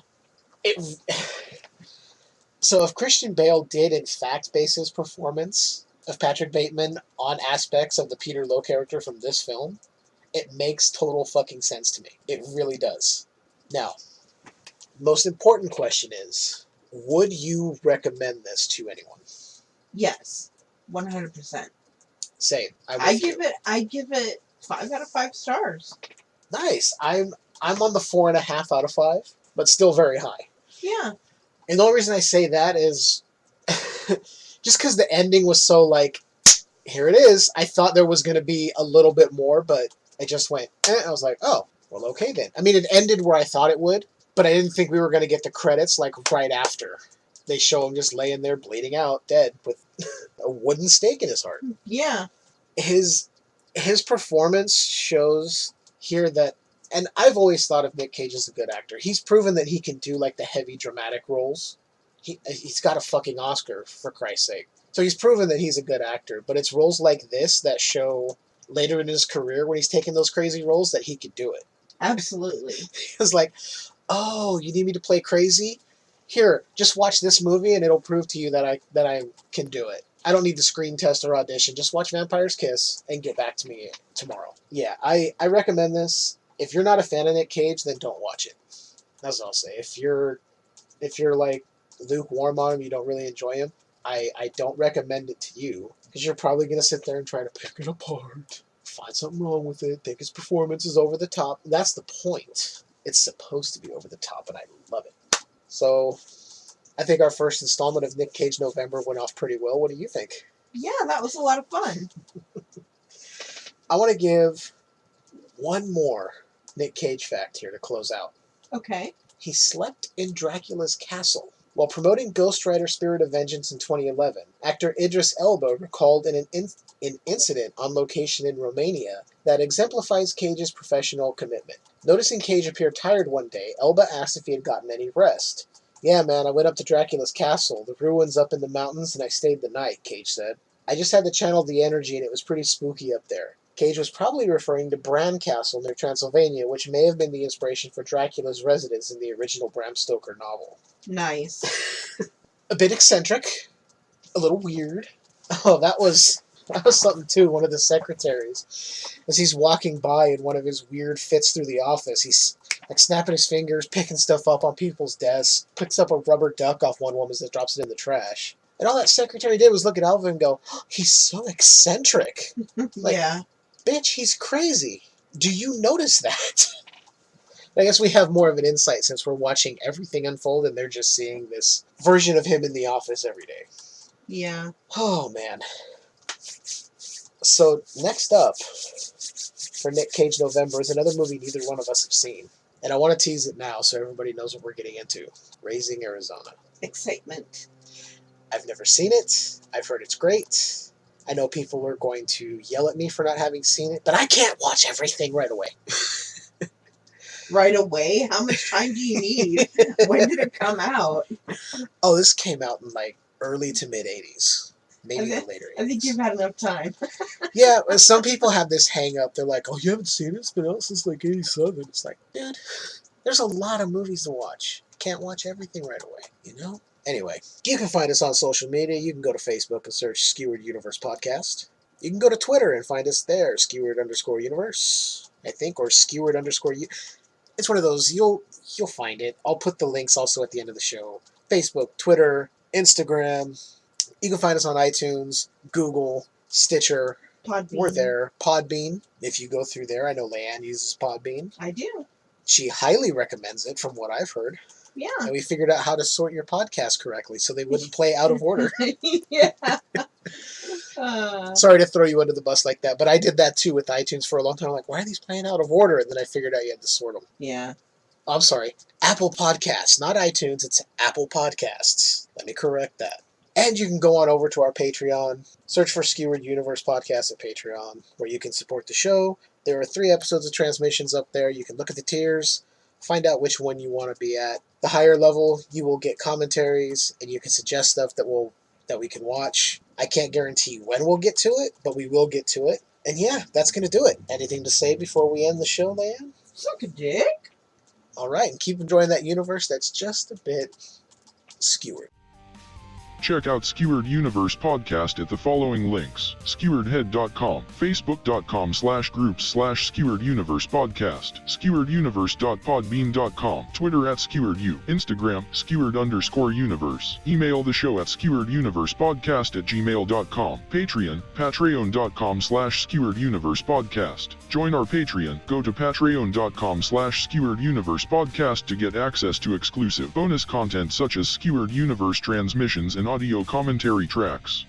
So if Christian Bale did, in fact, base his performance of Patrick Bateman on aspects of the Peter Lowe character from this film, it makes total fucking sense to me. It really does. Now, most important question is, would you recommend this to anyone? Yes, 100%. Same. I give it 5 out of 5 stars. Nice. I'm on the 4.5 out of 5, but still very high. Yeah. And the only reason I say that is just because the ending was so like, here it is. I thought there was going to be a little bit more, but I just went, I was like, oh, well, okay then. I mean, it ended where I thought it would, but I didn't think we were going to get the credits like right after. They show him just laying there bleeding out, dead, with a wooden stake in his heart. Yeah. His performance shows here that, and I've always thought of Nic Cage as a good actor. He's proven that he can do like the heavy dramatic roles. He's got a fucking Oscar, for Christ's sake. So he's proven that he's a good actor, but it's roles like this that show later in his career when he's taking those crazy roles that he could do it. Absolutely. It's like, oh, you need me to play crazy? Here, just watch this movie and it'll prove to you that I can do it. I don't need the screen test or audition. Just watch Vampire's Kiss and get back to me tomorrow. Yeah, I recommend this. If you're not a fan of Nic Cage, then don't watch it. That's what I'll say. If you're like lukewarm on him, you don't really enjoy him, I don't recommend it to you, because you're probably going to sit there and try to pick it apart, find something wrong with it, think his performance is over the top. That's the point. It's supposed to be over the top, and I love it. So I think our first installment of Nic Cage November went off pretty well. What do you think? Yeah, that was a lot of fun. I want to give one more Nic Cage fact here to close out. Okay. He slept in Dracula's castle. While promoting Ghost Rider Spirit of Vengeance in 2011, actor Idris Elba recalled an incident on location in Romania that exemplifies Cage's professional commitment. Noticing Cage appear tired one day, Elba asked if he had gotten any rest. Yeah, man, I went up to Dracula's castle, the ruins up in the mountains, and I stayed the night, Cage said. I just had to channel the energy, and it was pretty spooky up there. Cage was probably referring to Bran Castle near Transylvania, which may have been the inspiration for Dracula's residence in the original Bram Stoker novel. Nice. A bit eccentric, a little weird. Oh, that was something too. One of the secretaries, as he's walking by in one of his weird fits through the office, he's like snapping his fingers, picking stuff up on people's desks, picks up a rubber duck off one woman's that drops it in the trash. And all that secretary did was look at Alvin and go, oh, he's so eccentric. Like, yeah. Bitch, he's crazy. Do you notice that? I guess we have more of an insight since we're watching everything unfold and they're just seeing this version of him in the office every day. Yeah. Oh, man. So, next up for Nic Cage November is another movie neither one of us have seen. And I want to tease it now so everybody knows what we're getting into. Raising Arizona. Excitement. I've never seen it. I've heard it's great. I know people are going to yell at me for not having seen it, but I can't watch everything right away. Right away? How much time do you need? When did it come out? Oh, this came out in like early to mid 80s. Maybe the later 80s. I think you've had enough time. Yeah, some people have this hang up. They're like, oh, you haven't seen it? It's been out since like 87. It's like, dude, there's a lot of movies to watch. Can't watch everything right away, you know? Anyway, you can find us on social media. You can go to Facebook and search Skewered Universe Podcast. You can go to Twitter and find us there, Skewered_Universe, I think, or Skewered_U. It's one of those. You'll find it. I'll put the links also at the end of the show. Facebook, Twitter, Instagram. You can find us on iTunes, Google, Stitcher. Podbean. We're there. Podbean. If you go through there, I know Leanne uses Podbean. I do. She highly recommends it from what I've heard. Yeah. And we figured out how to sort your podcast correctly so they wouldn't play out of order. Yeah. Sorry to throw you under the bus like that, but I did that too with iTunes for a long time. I'm like, why are these playing out of order? And then I figured out you had to sort them. Yeah. I'm sorry. Apple Podcasts, not iTunes. It's Apple Podcasts. Let me correct that. And you can go on over to our Patreon. Search for Skewered Universe Podcast at Patreon, where you can support the show. There are 3 episodes of transmissions up there. You can look at the tiers, find out which one you want to be at. The higher level, you will get commentaries, and you can suggest stuff that we can watch. I can't guarantee when we'll get to it, but we will get to it. And yeah, that's going to do it. Anything to say before we end the show, Leanne? Suck a dick. All right, and keep enjoying that universe that's just a bit skewered. Check out Skewered Universe Podcast at the following links: skeweredhead.com, facebook.com/groups/Skewered Universe Podcast, skewereduniverse.podbean.com, Twitter at SkeweredU, Instagram, Skewered_Universe, email the show at skewereduniversepodcast@gmail.com, Patreon, patreon.com/Skewered Universe Podcast. Join our Patreon. Go to patreon.com/Skewered Universe Podcast to get access to exclusive bonus content such as Skewered Universe transmissions and audio commentary tracks.